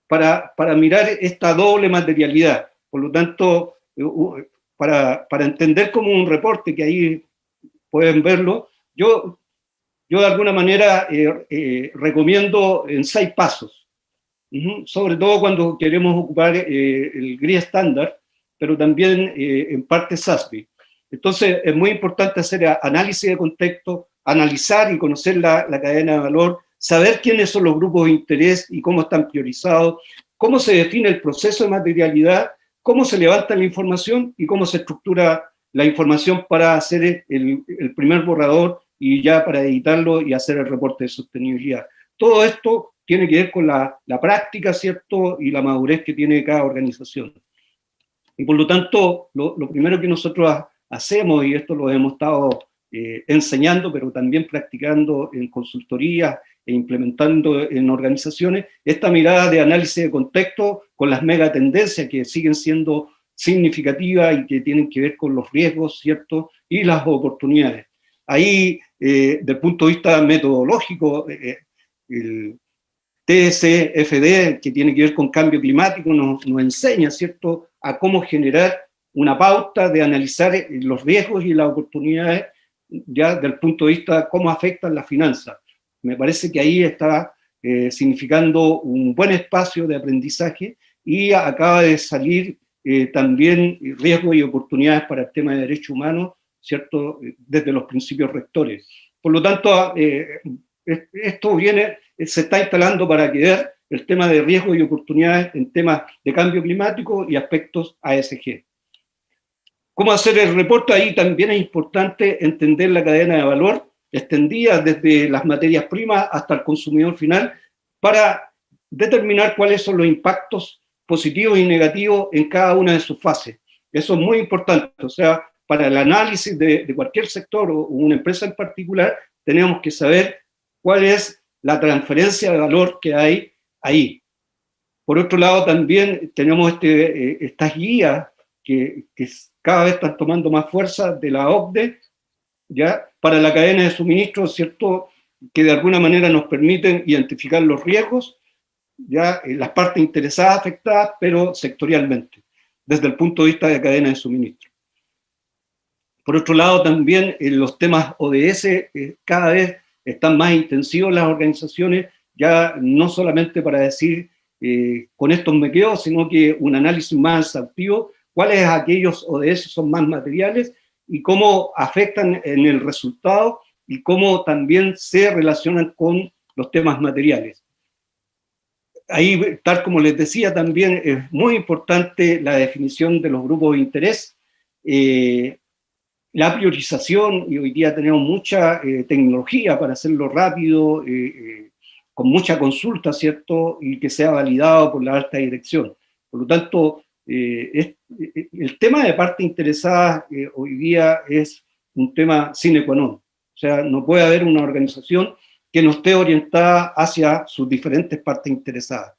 para mirar esta doble materialidad. Por lo tanto, para entender como un reporte, que ahí pueden verlo, yo de alguna manera recomiendo en 6 pasos, sobre todo cuando queremos ocupar el GRI estándar, pero también en parte SASB. Entonces, es muy importante hacer análisis de contexto, analizar y conocer la cadena de valor, saber quiénes son los grupos de interés y cómo están priorizados, cómo se define el proceso de materialidad, cómo se levanta la información y cómo se estructura la información para hacer el primer borrador y ya para editarlo y hacer el reporte de sostenibilidad. Todo esto tiene que ver con la práctica, ¿cierto? Y la madurez que tiene cada organización. Y por lo tanto, lo primero que nosotros hacemos, y esto lo hemos estado enseñando, pero también practicando en consultorías e implementando en organizaciones, esta mirada de análisis de contexto con las megatendencias que siguen siendo significativas y que tienen que ver con los riesgos, ¿cierto? Y las oportunidades. Ahí, desde el punto de vista metodológico, el TCFD, que tiene que ver con cambio climático, nos enseña, ¿cierto?, a cómo generar una pauta de analizar los riesgos y las oportunidades ya del punto de vista de cómo afectan las finanzas. Me parece que ahí está significando un buen espacio de aprendizaje y acaba de salir también riesgos y oportunidades para el tema de derechos humanos, ¿cierto?, desde los principios rectores. Por lo tanto, esto se está instalando para quedar el tema de riesgos y oportunidades en temas de cambio climático y aspectos ASG. ¿Cómo hacer el reporte? Ahí también es importante entender la cadena de valor, extendida desde las materias primas hasta el consumidor final, para determinar cuáles son los impactos positivos y negativos en cada una de sus fases. Eso es muy importante, o sea, para el análisis de cualquier sector o una empresa en particular, tenemos que saber cuál es la transferencia de valor que hay ahí. Por otro lado, también tenemos estas guías que cada vez están tomando más fuerza de la OCDE, ¿ya?, para la cadena de suministro, ¿cierto?, que de alguna manera nos permiten identificar los riesgos, ya, las partes interesadas afectadas, pero sectorialmente, desde el punto de vista de cadena de suministro. Por otro lado, también los temas ODS cada vez están más intensivos las organizaciones, ya no solamente para decir con esto me quedo, sino que un análisis más exhaustivo, cuáles aquellos ODS son más materiales y cómo afectan en el resultado y cómo también se relacionan con los temas materiales. Ahí, tal como les decía, también es muy importante la definición de los grupos de interés, la priorización, y hoy día tenemos mucha tecnología para hacerlo rápido, con mucha consulta, ¿cierto?, y que sea validado por la alta dirección. Por lo tanto, el tema de parte interesada hoy día es un tema sine qua non. O sea, no puede haber una organización que no esté orientada hacia sus diferentes partes interesadas.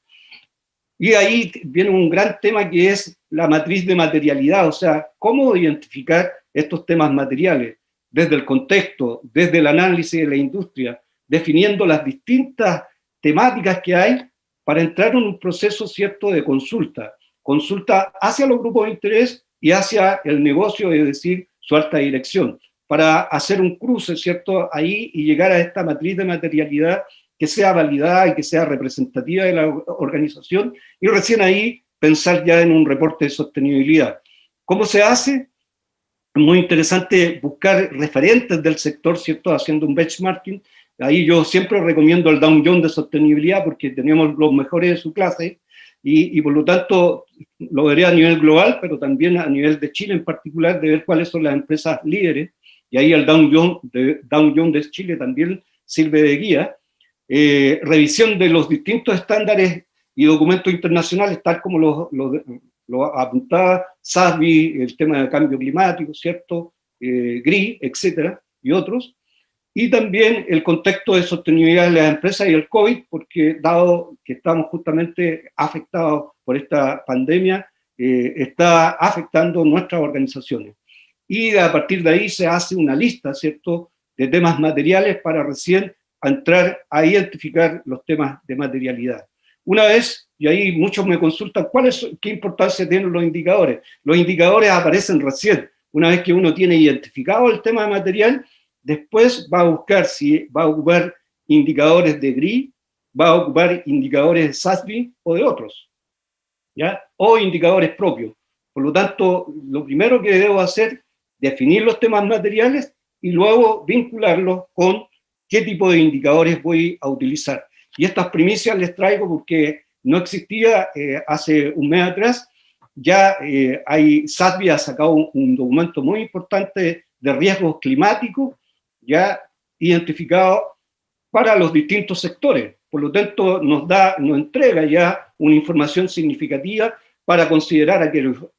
Y ahí viene un gran tema que es la matriz de materialidad, o sea, cómo identificar estos temas materiales desde el contexto, desde el análisis de la industria, definiendo las distintas temáticas que hay para entrar en un proceso, ¿cierto?, de consulta hacia los grupos de interés y hacia el negocio, es decir, su alta dirección, para hacer un cruce, ¿cierto?, ahí y llegar a esta matriz de materialidad que sea validada y que sea representativa de la organización, y recién ahí pensar ya en un reporte de sostenibilidad. ¿Cómo se hace? Es muy interesante buscar referentes del sector, ¿cierto?, haciendo un benchmarking. Ahí yo siempre recomiendo el Dow Jones de sostenibilidad porque tenemos los mejores de su clase y por lo tanto lo veré a nivel global, pero también a nivel de Chile en particular, de ver cuáles son las empresas líderes, y ahí el Dow Jones de Chile también sirve de guía. Revisión de los distintos estándares y documentos internacionales, tal como lo apuntaba SASB, el tema del cambio climático, ¿cierto?, GRI, etcétera, y otros. Y también el contexto de sostenibilidad de las empresas y el COVID, porque dado que estamos justamente afectados por esta pandemia, está afectando nuestras organizaciones. Y a partir de ahí se hace una lista, ¿cierto?, de temas materiales para recién entrar a identificar los temas de materialidad. Una vez, y ahí muchos me consultan, ¿qué importancia tienen los indicadores? Los indicadores aparecen recién. Una vez que uno tiene identificado el tema material, después va a buscar si va a ocupar indicadores de GRI, va a ocupar indicadores de SASB o de otros, ¿ya?, o indicadores propios. Por lo tanto, lo primero que debo hacer es definir los temas materiales y luego vincularlos con qué tipo de indicadores voy a utilizar. Y estas primicias les traigo porque no existía hace un mes atrás. Ya SASB ha sacado un documento muy importante de riesgos climáticos, ya identificado para los distintos sectores. Por lo tanto, nos entrega ya una información significativa para considerar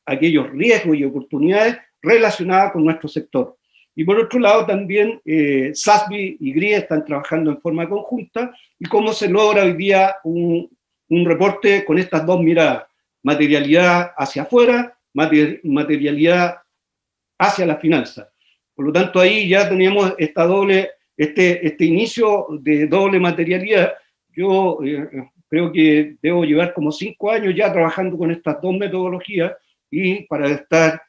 aquellos riesgos y oportunidades relacionadas con nuestro sector. Y por otro lado, también SASB y GRI están trabajando en forma conjunta, y cómo se logra hoy día un reporte con estas dos miradas: materialidad hacia afuera, materialidad hacia la finanza. Por lo tanto, ahí ya teníamos este inicio de doble materialidad. Yo creo que debo llevar como 5 años ya trabajando con estas dos metodologías, y para dejar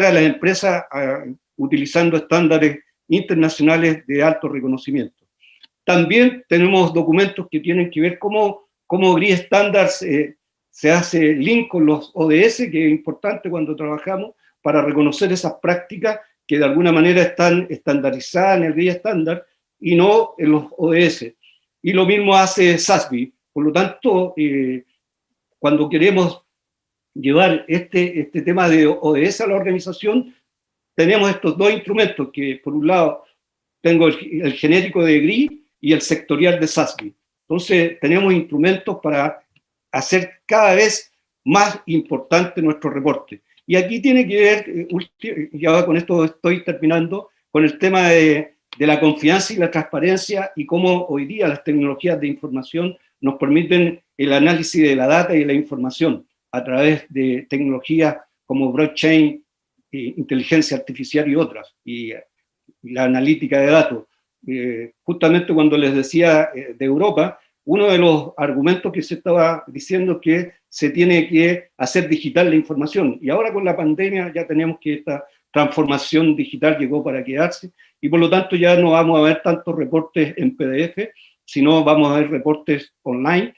a las empresas utilizando estándares internacionales de alto reconocimiento. También tenemos documentos que tienen que ver cómo GRI Standards se hace link con los ODS, que es importante cuando trabajamos, para reconocer esas prácticas que de alguna manera están estandarizadas en el GRI Standard y no en los ODS. Y lo mismo hace SASB. Por lo tanto, cuando queremos llevar este tema de ODS a la organización, tenemos estos dos instrumentos, que por un lado tengo el genérico de GRI y el sectorial de SASB. Entonces tenemos instrumentos para hacer cada vez más importante nuestro reporte. Y aquí tiene que ver, ya con esto estoy terminando, con el tema de la confianza y la transparencia, y cómo hoy día las tecnologías de información nos permiten el análisis de la data y de la información a través de tecnologías como blockchain, inteligencia artificial y otras, y la analítica de datos. Justamente cuando les decía de Europa, uno de los argumentos que se estaba diciendo es que se tiene que hacer digital la información, y ahora con la pandemia ya tenemos que esta transformación digital llegó para quedarse, y por lo tanto ya no vamos a ver tantos reportes en PDF, sino vamos a ver reportes online,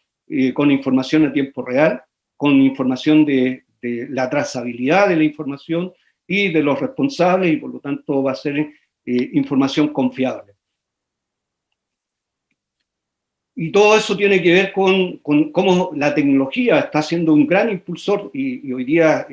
con información a tiempo real, con información de la trazabilidad de la información y de los responsables, y por lo tanto va a ser información confiable. Y todo eso tiene que ver con cómo la tecnología está siendo un gran impulsor, y hoy día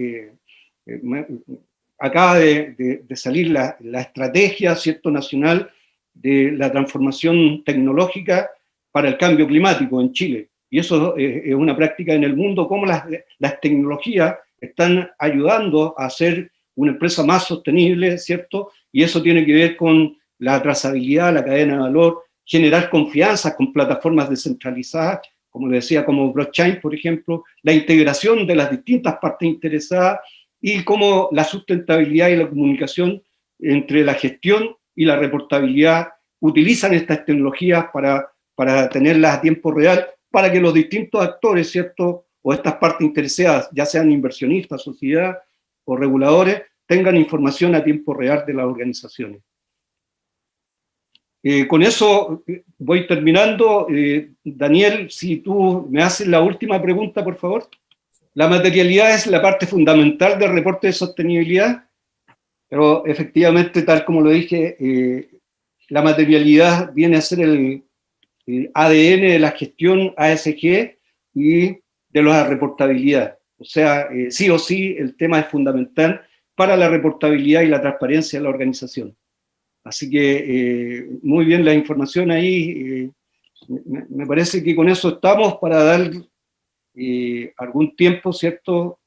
acaba de salir la estrategia, ¿cierto?, nacional de la transformación tecnológica para el cambio climático en Chile. Y eso es una práctica en el mundo, cómo las tecnologías están ayudando a hacer una empresa más sostenible, ¿cierto? Y eso tiene que ver con la trazabilidad, la cadena de valor, generar confianza con plataformas descentralizadas, como le decía, como blockchain, por ejemplo, la integración de las distintas partes interesadas, y cómo la sustentabilidad y la comunicación entre la gestión y la reportabilidad utilizan estas tecnologías para tenerlas a tiempo real, para que los distintos actores, ¿cierto?, o estas partes interesadas, ya sean inversionistas, sociedad o reguladores, tengan información a tiempo real de las organizaciones. Con eso voy terminando. Daniel, si tú me haces la última pregunta, por favor. La materialidad es la parte fundamental del reporte de sostenibilidad, pero efectivamente, tal como lo dije, la materialidad viene a ser el ADN de la gestión ASG y de la reportabilidad. O sea, sí o sí, el tema es fundamental para la reportabilidad y la transparencia de la organización. Así que muy bien la información ahí. Me parece que con eso estamos para dar algún tiempo, ¿cierto?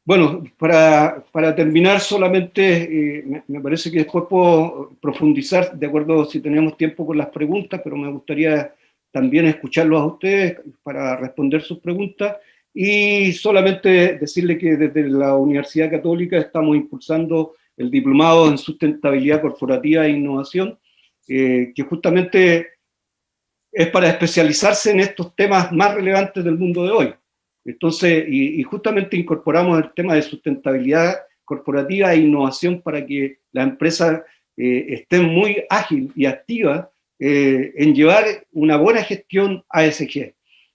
Bueno, para terminar solamente, me parece que después puedo profundizar, de acuerdo si tenemos tiempo, con las preguntas, pero me gustaría también escucharlos a ustedes para responder sus preguntas, y solamente decirle que desde la Universidad Católica estamos impulsando el Diplomado en Sustentabilidad Corporativa e Innovación, que justamente es para especializarse en estos temas más relevantes del mundo de hoy. Entonces, y justamente incorporamos el tema de sustentabilidad corporativa e innovación para que la empresa esté muy ágil y activa en llevar una buena gestión ASG,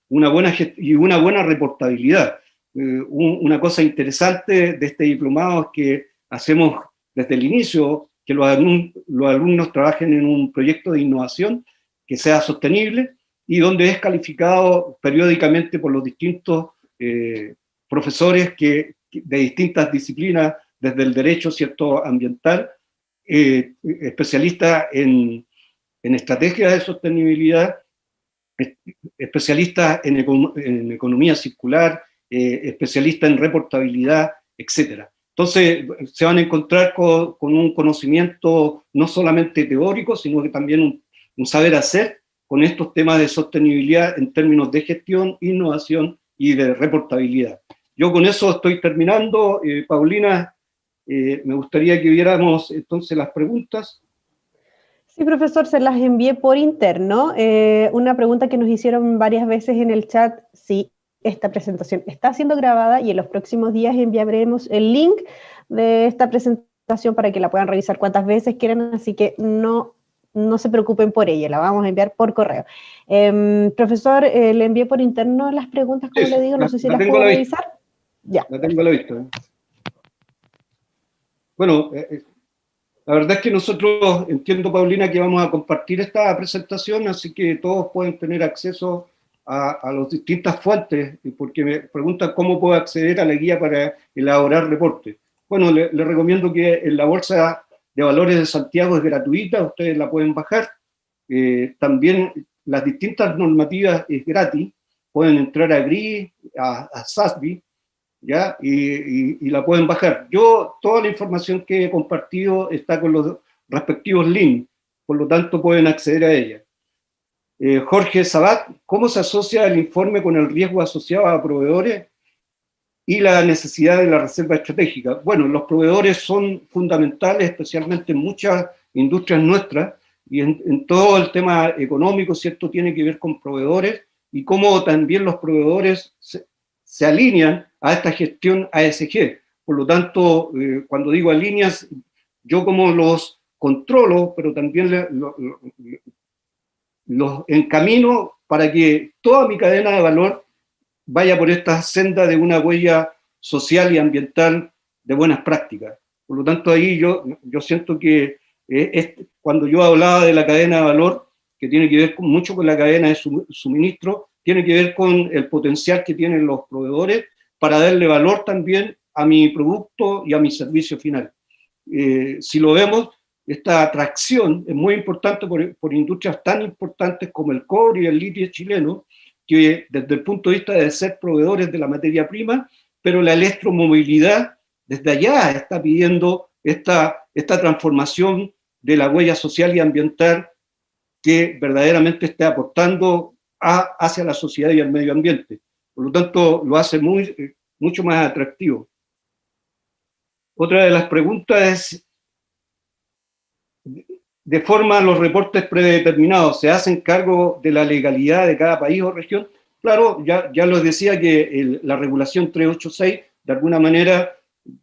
una buena reportabilidad. Una cosa interesante de este diplomado es que hacemos desde el inicio que los alumnos trabajen en un proyecto de innovación que sea sostenible y donde es calificado periódicamente por los distintos profesores de distintas disciplinas, desde el derecho, ¿cierto?, ambiental, especialistas en estrategias de sostenibilidad, especialistas en economía circular, especialistas en reportabilidad, etcétera. Entonces, se van a encontrar con un conocimiento no solamente teórico, sino que también un saber hacer con estos temas de sostenibilidad en términos de gestión, innovación y de reportabilidad. Yo con eso estoy terminando. Paulina, me gustaría que viéramos entonces las preguntas. Sí, profesor, se las envié por interno. Una pregunta que nos hicieron varias veces en el chat, si esta presentación está siendo grabada, y en los próximos días enviaremos el link de esta presentación para que la puedan revisar cuantas veces quieran, así que no se preocupen por ella, la vamos a enviar por correo. Profesor, le envié por interno las preguntas, como le digo, no sé si las puedo revisar. Ya. La tengo a la vista. Bueno, la verdad es que nosotros, entiendo, Paulina, que vamos a compartir esta presentación, así que todos pueden tener acceso a las distintas fuentes, porque me preguntan cómo puedo acceder a la guía para elaborar reportes. Bueno, le recomiendo que en la Bolsa de Valores de Santiago es gratuita, ustedes la pueden bajar. También las distintas normativas es gratis, pueden entrar a GRI, a SASB, ¿ya? Y la pueden bajar. Toda la información que he compartido está con los respectivos links, por lo tanto pueden acceder a ella. Jorge Sabat, ¿cómo se asocia el informe con el riesgo asociado a proveedores y la necesidad de la reserva estratégica? Bueno, los proveedores son fundamentales, especialmente en muchas industrias nuestras, y en todo el tema económico, ¿cierto?, tiene que ver con proveedores, y cómo también los proveedores se alinean a esta gestión ASG. Por lo tanto, cuando digo alineas, yo como los controlo, pero también los encamino para que toda mi cadena de valor vaya por esta senda de una huella social y ambiental de buenas prácticas. Por lo tanto, ahí yo siento que cuando yo hablaba de la cadena de valor, que tiene que ver mucho con la cadena de suministro, tiene que ver con el potencial que tienen los proveedores para darle valor también a mi producto y a mi servicio final. Si lo vemos, esta atracción es muy importante por industrias tan importantes como el cobre y el litio chileno, que desde el punto de vista de ser proveedores de la materia prima, pero la electromovilidad desde allá está pidiendo esta transformación de la huella social y ambiental que verdaderamente esté aportando hacia la sociedad y el medio ambiente. Por lo tanto, lo hace mucho más atractivo. Otra de las preguntas es, de forma los reportes predeterminados, ¿se hacen cargo de la legalidad de cada país o región? Claro, ya les decía que la regulación 386, de alguna manera,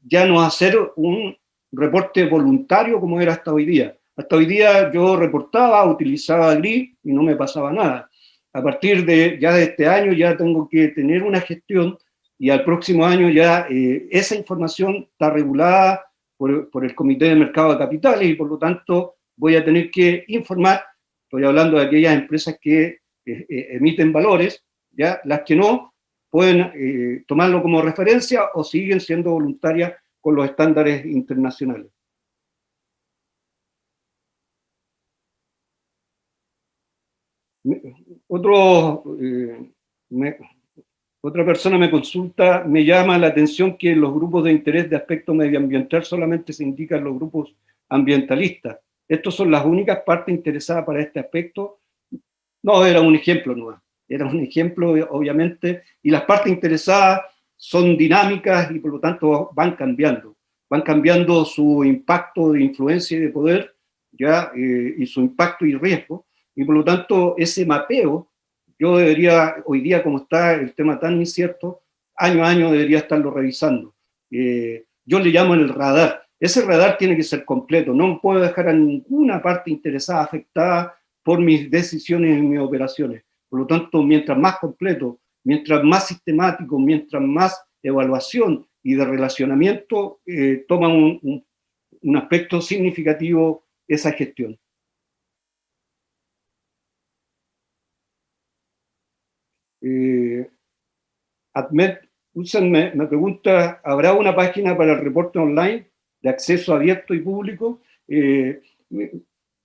ya no va a ser un reporte voluntario como era hasta hoy día. Hasta hoy día yo reportaba, utilizaba GRI y no me pasaba nada. A partir de este año ya tengo que tener una gestión y al próximo año ya esa información está regulada por el Comité de Mercado de Capitales y por lo tanto voy a tener que informar, estoy hablando de aquellas empresas que emiten valores, ya las que no pueden tomarlo como referencia o siguen siendo voluntarias con los estándares internacionales. Otra persona me consulta, me llama la atención que en los grupos de interés de aspecto medioambiental solamente se indican los grupos ambientalistas. ¿Estos son las únicas partes interesadas para este aspecto? No, era un ejemplo, no. Era un ejemplo, obviamente, y las partes interesadas son dinámicas y por lo tanto van cambiando su impacto de influencia y de poder, ¿ya? Y su impacto y riesgo, y por lo tanto ese mapeo, yo debería, hoy día como está el tema tan incierto, año a año debería estarlo revisando. Yo le llamo el radar. Ese radar tiene que ser completo, no puedo dejar a ninguna parte interesada afectada por mis decisiones y mis operaciones. Por lo tanto, mientras más completo, mientras más sistemático, mientras más evaluación y de relacionamiento toma un un aspecto significativo esa gestión. Ahmed Hussein me pregunta, ¿habrá una página para el reporte online de acceso abierto y público?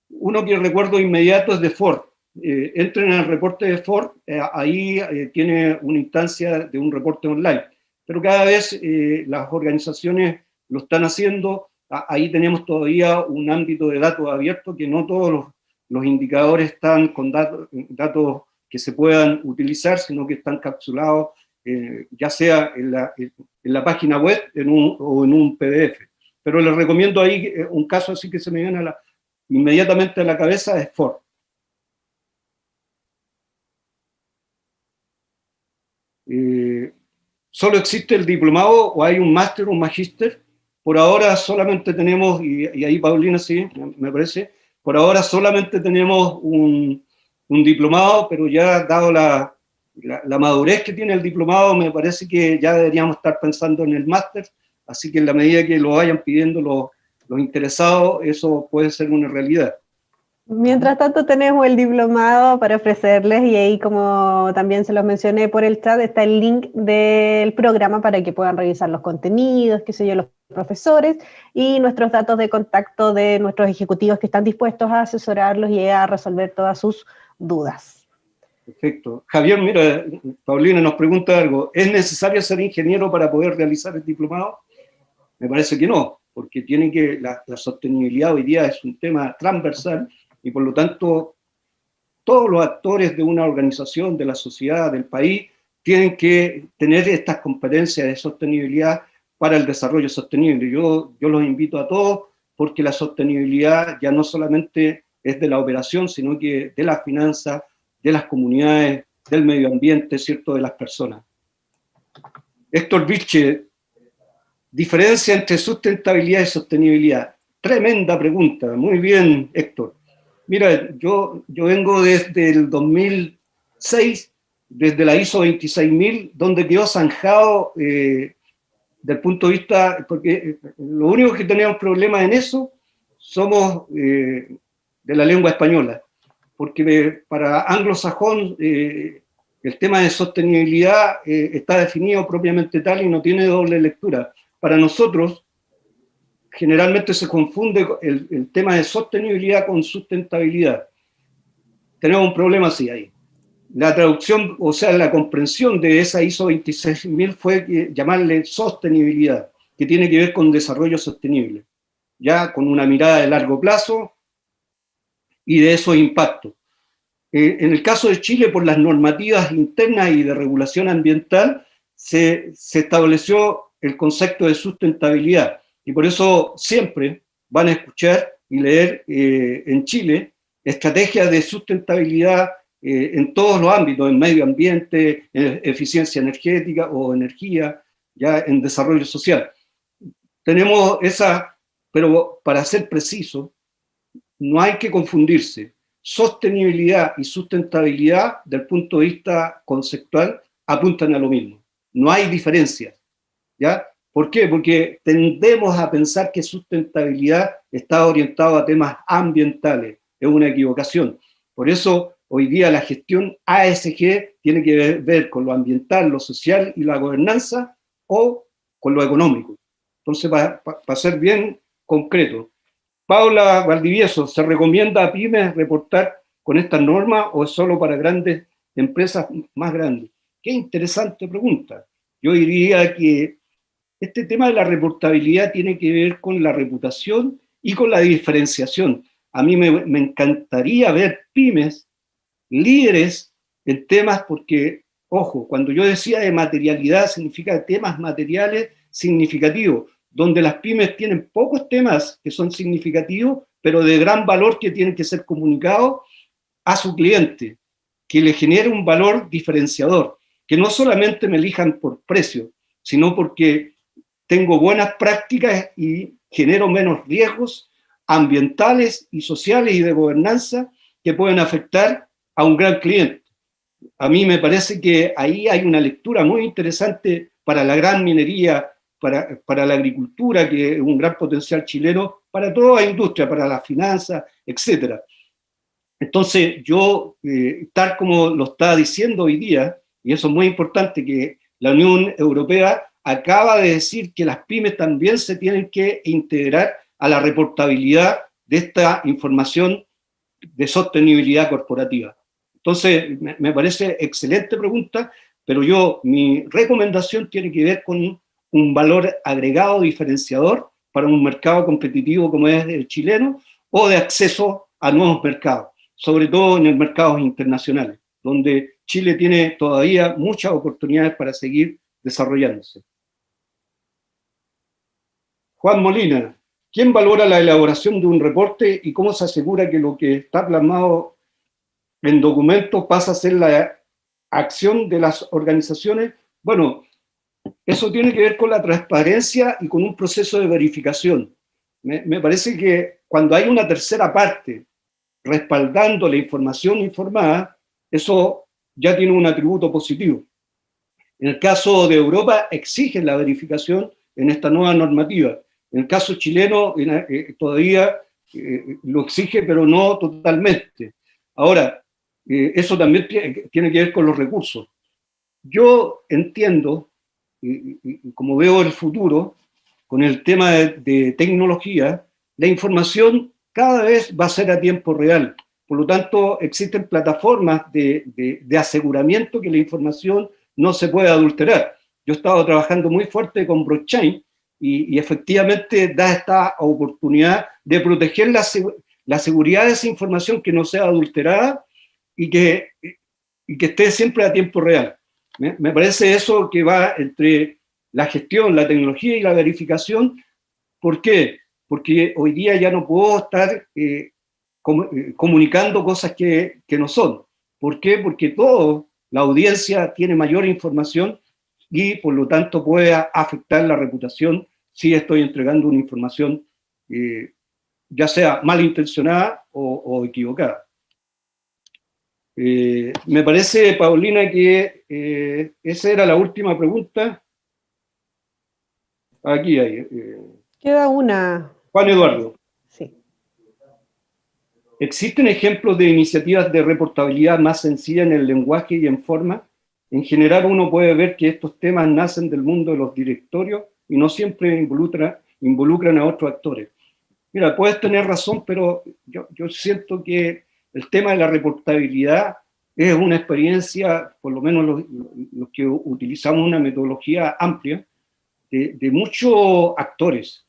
Uno que recuerdo inmediato es de Ford. Entren en el reporte de Ford, ahí tiene una instancia de un reporte online. Pero cada vez las organizaciones lo están haciendo. Ahí tenemos todavía un ámbito de datos abierto que no todos los indicadores están con datos que se puedan utilizar, sino que están capsulados, ya sea en la página web o en un PDF. Pero les recomiendo ahí un caso así que se me viene inmediatamente a la cabeza, es Ford. ¿Solo existe el diplomado o hay un máster o un magíster? Por ahora solamente tenemos, y ahí Paulina sí, me parece, por ahora solamente tenemos un diplomado, pero ya dado la madurez que tiene el diplomado, me parece que ya deberíamos estar pensando en el máster, así que en la medida que lo vayan pidiendo los interesados, eso puede ser una realidad. Mientras tanto tenemos el diplomado para ofrecerles y ahí, como también se los mencioné por el chat, está el link del programa para que puedan revisar los contenidos, qué sé yo, los profesores y nuestros datos de contacto de nuestros ejecutivos que están dispuestos a asesorarlos y a resolver todas sus dudas. Perfecto. Javier, mira, Paulina nos pregunta algo. ¿Es necesario ser ingeniero para poder realizar el diplomado? Me parece que no, porque la sostenibilidad hoy día es un tema transversal y por lo tanto todos los actores de una organización, de la sociedad, del país, tienen que tener estas competencias de sostenibilidad para el desarrollo sostenible. Yo los invito a todos porque la sostenibilidad ya no solamente es de la operación, sino que de las finanzas, de las comunidades, del medio ambiente, ¿cierto?, de las personas. Héctor Vilche, diferencia entre sustentabilidad y sostenibilidad. Tremenda pregunta. Muy bien, Héctor. Mira, yo vengo desde el 2006, desde la ISO 26000, donde quedó zanjado del punto de vista, porque lo único que tenemos problemas en eso somos de la lengua española, porque para anglosajón el tema de sostenibilidad está definido propiamente tal y no tiene doble lectura. Para nosotros, generalmente se confunde el tema de sostenibilidad con sustentabilidad. Tenemos un problema así ahí. La traducción, o sea, la comprensión de esa ISO 26000 fue llamarle sostenibilidad, que tiene que ver con desarrollo sostenible, ya con una mirada de largo plazo y de esos impactos. En el caso de Chile, por las normativas internas y de regulación ambiental, se estableció el concepto de sustentabilidad. Y por eso siempre van a escuchar y leer en Chile estrategias de sustentabilidad en todos los ámbitos, en medio ambiente, en eficiencia energética o energía, ya en desarrollo social. Tenemos esa, pero para ser preciso, no hay que confundirse. Sostenibilidad y sustentabilidad, del punto de vista conceptual, apuntan a lo mismo. No hay diferencias, ¿ya? ¿Por qué? Porque tendemos a pensar que sustentabilidad está orientado a temas ambientales. Es una equivocación. Por eso, hoy día la gestión ASG tiene que ver con lo ambiental, lo social y la gobernanza, o con lo económico. Entonces, para ser bien concreto, Paula Valdivieso, ¿se recomienda a pymes reportar con estas normas o es solo para grandes empresas más grandes? Qué interesante pregunta. Yo diría que este tema de la reportabilidad tiene que ver con la reputación y con la diferenciación. A mí me encantaría ver pymes líderes en temas porque, ojo, cuando yo decía de materialidad significa temas materiales significativos, donde las pymes tienen pocos temas que son significativos, pero de gran valor que tienen que ser comunicados a su cliente, que le genere un valor diferenciador, que no solamente me elijan por precio, sino porque tengo buenas prácticas y genero menos riesgos ambientales y sociales y de gobernanza que pueden afectar a un gran cliente. A mí me parece que ahí hay una lectura muy interesante para la gran minería para la agricultura, que es un gran potencial chileno, para toda la industria, para la finanza, etcétera. Entonces, yo, tal como lo está diciendo hoy día, y eso es muy importante, que la Unión Europea acaba de decir que las pymes también se tienen que integrar a la reportabilidad de esta información de sostenibilidad corporativa. Entonces, me parece excelente pregunta, pero mi recomendación tiene que ver con un valor agregado diferenciador para un mercado competitivo como es el chileno, o de acceso a nuevos mercados, sobre todo en los mercados internacionales, donde Chile tiene todavía muchas oportunidades para seguir desarrollándose. Juan Molina, ¿quién valora la elaboración de un reporte y cómo se asegura que lo que está plasmado en documentos pasa a ser la acción de las organizaciones? Bueno, eso tiene que ver con la transparencia y con un proceso de verificación. Me parece que cuando hay una tercera parte respaldando la información informada, eso ya tiene un atributo positivo. En el caso de Europa, exigen la verificación en esta nueva normativa. En el caso chileno, todavía lo exige, pero no totalmente. Ahora, eso también tiene que ver con los recursos. Yo entiendo, como veo el futuro, con el tema de tecnología, la información cada vez va a ser a tiempo real. Por lo tanto, existen plataformas de aseguramiento que la información no se puede adulterar. Yo he estado trabajando muy fuerte con blockchain y efectivamente da esta oportunidad de proteger la seguridad de esa información, que no sea adulterada y que esté siempre a tiempo real. Me parece eso que va entre la gestión, la tecnología y la verificación. ¿Por qué? Porque hoy día ya no puedo estar comunicando cosas que no son. ¿Por qué? Porque la audiencia tiene mayor información y por lo tanto puede afectar la reputación si estoy entregando una información ya sea malintencionada o equivocada. Me parece, Paulina, que esa era la última pregunta. Aquí hay. Queda una. Juan Eduardo. Sí. ¿Existen ejemplos de iniciativas de reportabilidad más sencillas en el lenguaje y en forma? En general, uno puede ver que estos temas nacen del mundo de los directorios y no siempre involucran a otros actores. Mira, puedes tener razón, pero yo siento que el tema de la reportabilidad es una experiencia, por lo menos los que utilizamos una metodología amplia, de muchos actores.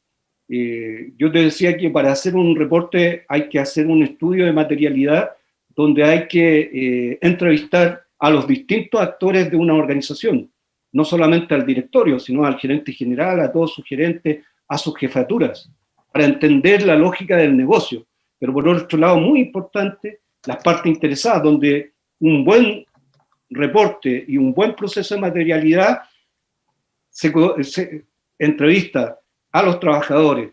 Yo te decía que para hacer un reporte hay que hacer un estudio de materialidad donde hay que entrevistar a los distintos actores de una organización, no solamente al directorio, sino al gerente general, a todos sus gerentes, a sus jefaturas, para entender la lógica del negocio. Pero por otro lado, muy importante, las partes interesadas, donde un buen reporte y un buen proceso de materialidad se entrevista a los trabajadores,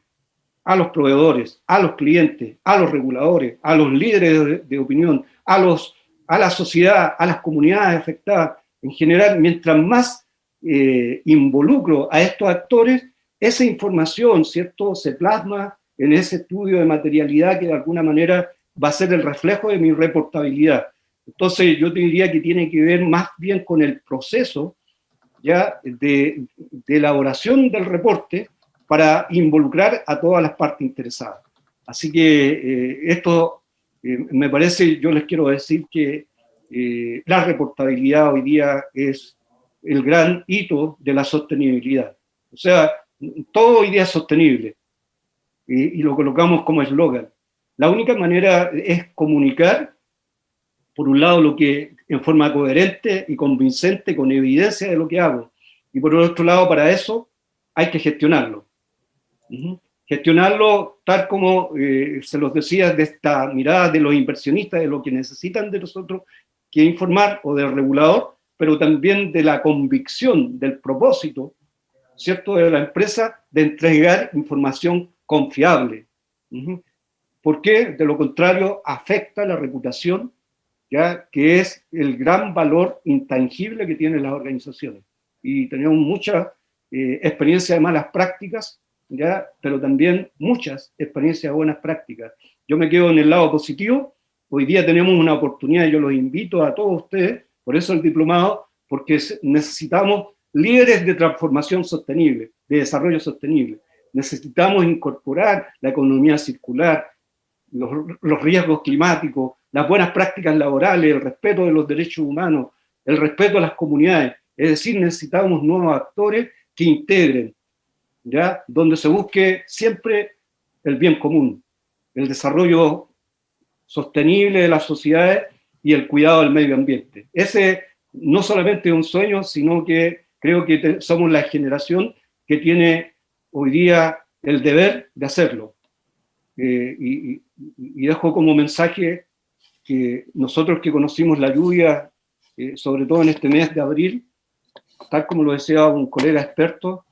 a los proveedores, a los clientes, a los reguladores, a los líderes de opinión, a la sociedad, a las comunidades afectadas. En general, mientras más involucro a estos actores, esa información, ¿cierto?, se plasma en ese estudio de materialidad que de alguna manera va a ser el reflejo de mi reportabilidad. Entonces, yo te diría que tiene que ver más bien con el proceso ya de elaboración del reporte para involucrar a todas las partes interesadas. Así que esto me parece, yo les quiero decir que la reportabilidad hoy día es el gran hito de la sostenibilidad. O sea, todo hoy día es sostenible y lo colocamos como eslogan. La única manera es comunicar, por un lado, lo que en forma coherente y convincente, con evidencia de lo que hago, y por otro lado, para eso hay que gestionarlo. Gestionarlo tal como se los decía, de esta mirada de los inversionistas, de lo que necesitan de nosotros que informar, o del regulador, pero también de la convicción, del propósito, ¿cierto?, de la empresa de entregar información confiable. Porque de lo contrario afecta la reputación, ya que es el gran valor intangible que tienen las organizaciones. Y tenemos muchas experiencias de malas prácticas, ¿ya? Pero también muchas experiencias de buenas prácticas. Yo me quedo en el lado positivo. Hoy día tenemos una oportunidad, y yo los invito a todos ustedes, por eso el diplomado, porque necesitamos líderes de transformación sostenible, de desarrollo sostenible. Necesitamos incorporar la economía circular, los riesgos climáticos, las buenas prácticas laborales, el respeto de los derechos humanos, el respeto a las comunidades. Es decir, necesitamos nuevos actores que integren, ¿ya? Donde se busque siempre el bien común, el desarrollo sostenible de las sociedades y el cuidado del medio ambiente. Ese no solamente es un sueño, sino que creo que somos la generación que tiene hoy día el deber de hacerlo. Y dejo como mensaje que nosotros que conocimos la lluvia, sobre todo en este mes de abril, tal como lo decía un colega experto,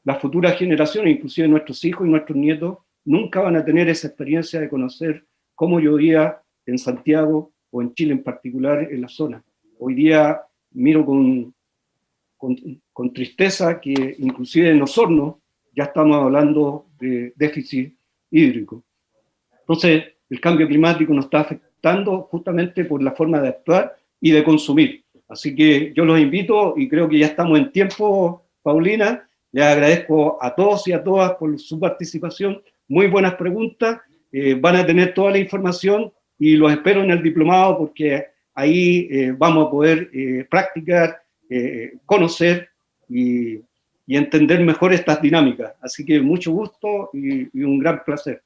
las futuras generaciones, inclusive nuestros hijos y nuestros nietos, nunca van a tener esa experiencia de conocer cómo llovía en Santiago o en Chile en particular, en la zona. Hoy día miro con tristeza que inclusive en Osorno ya estamos hablando de déficit hídrico. Entonces, el cambio climático nos está afectando justamente por la forma de actuar y de consumir. Así que yo los invito, y creo que ya estamos en tiempo, Paulina. Les agradezco a todos y a todas por su participación. Muy buenas preguntas. Van a tener toda la información y los espero en el diplomado, porque ahí vamos a poder practicar, conocer y entender mejor estas dinámicas. Así que mucho gusto y un gran placer.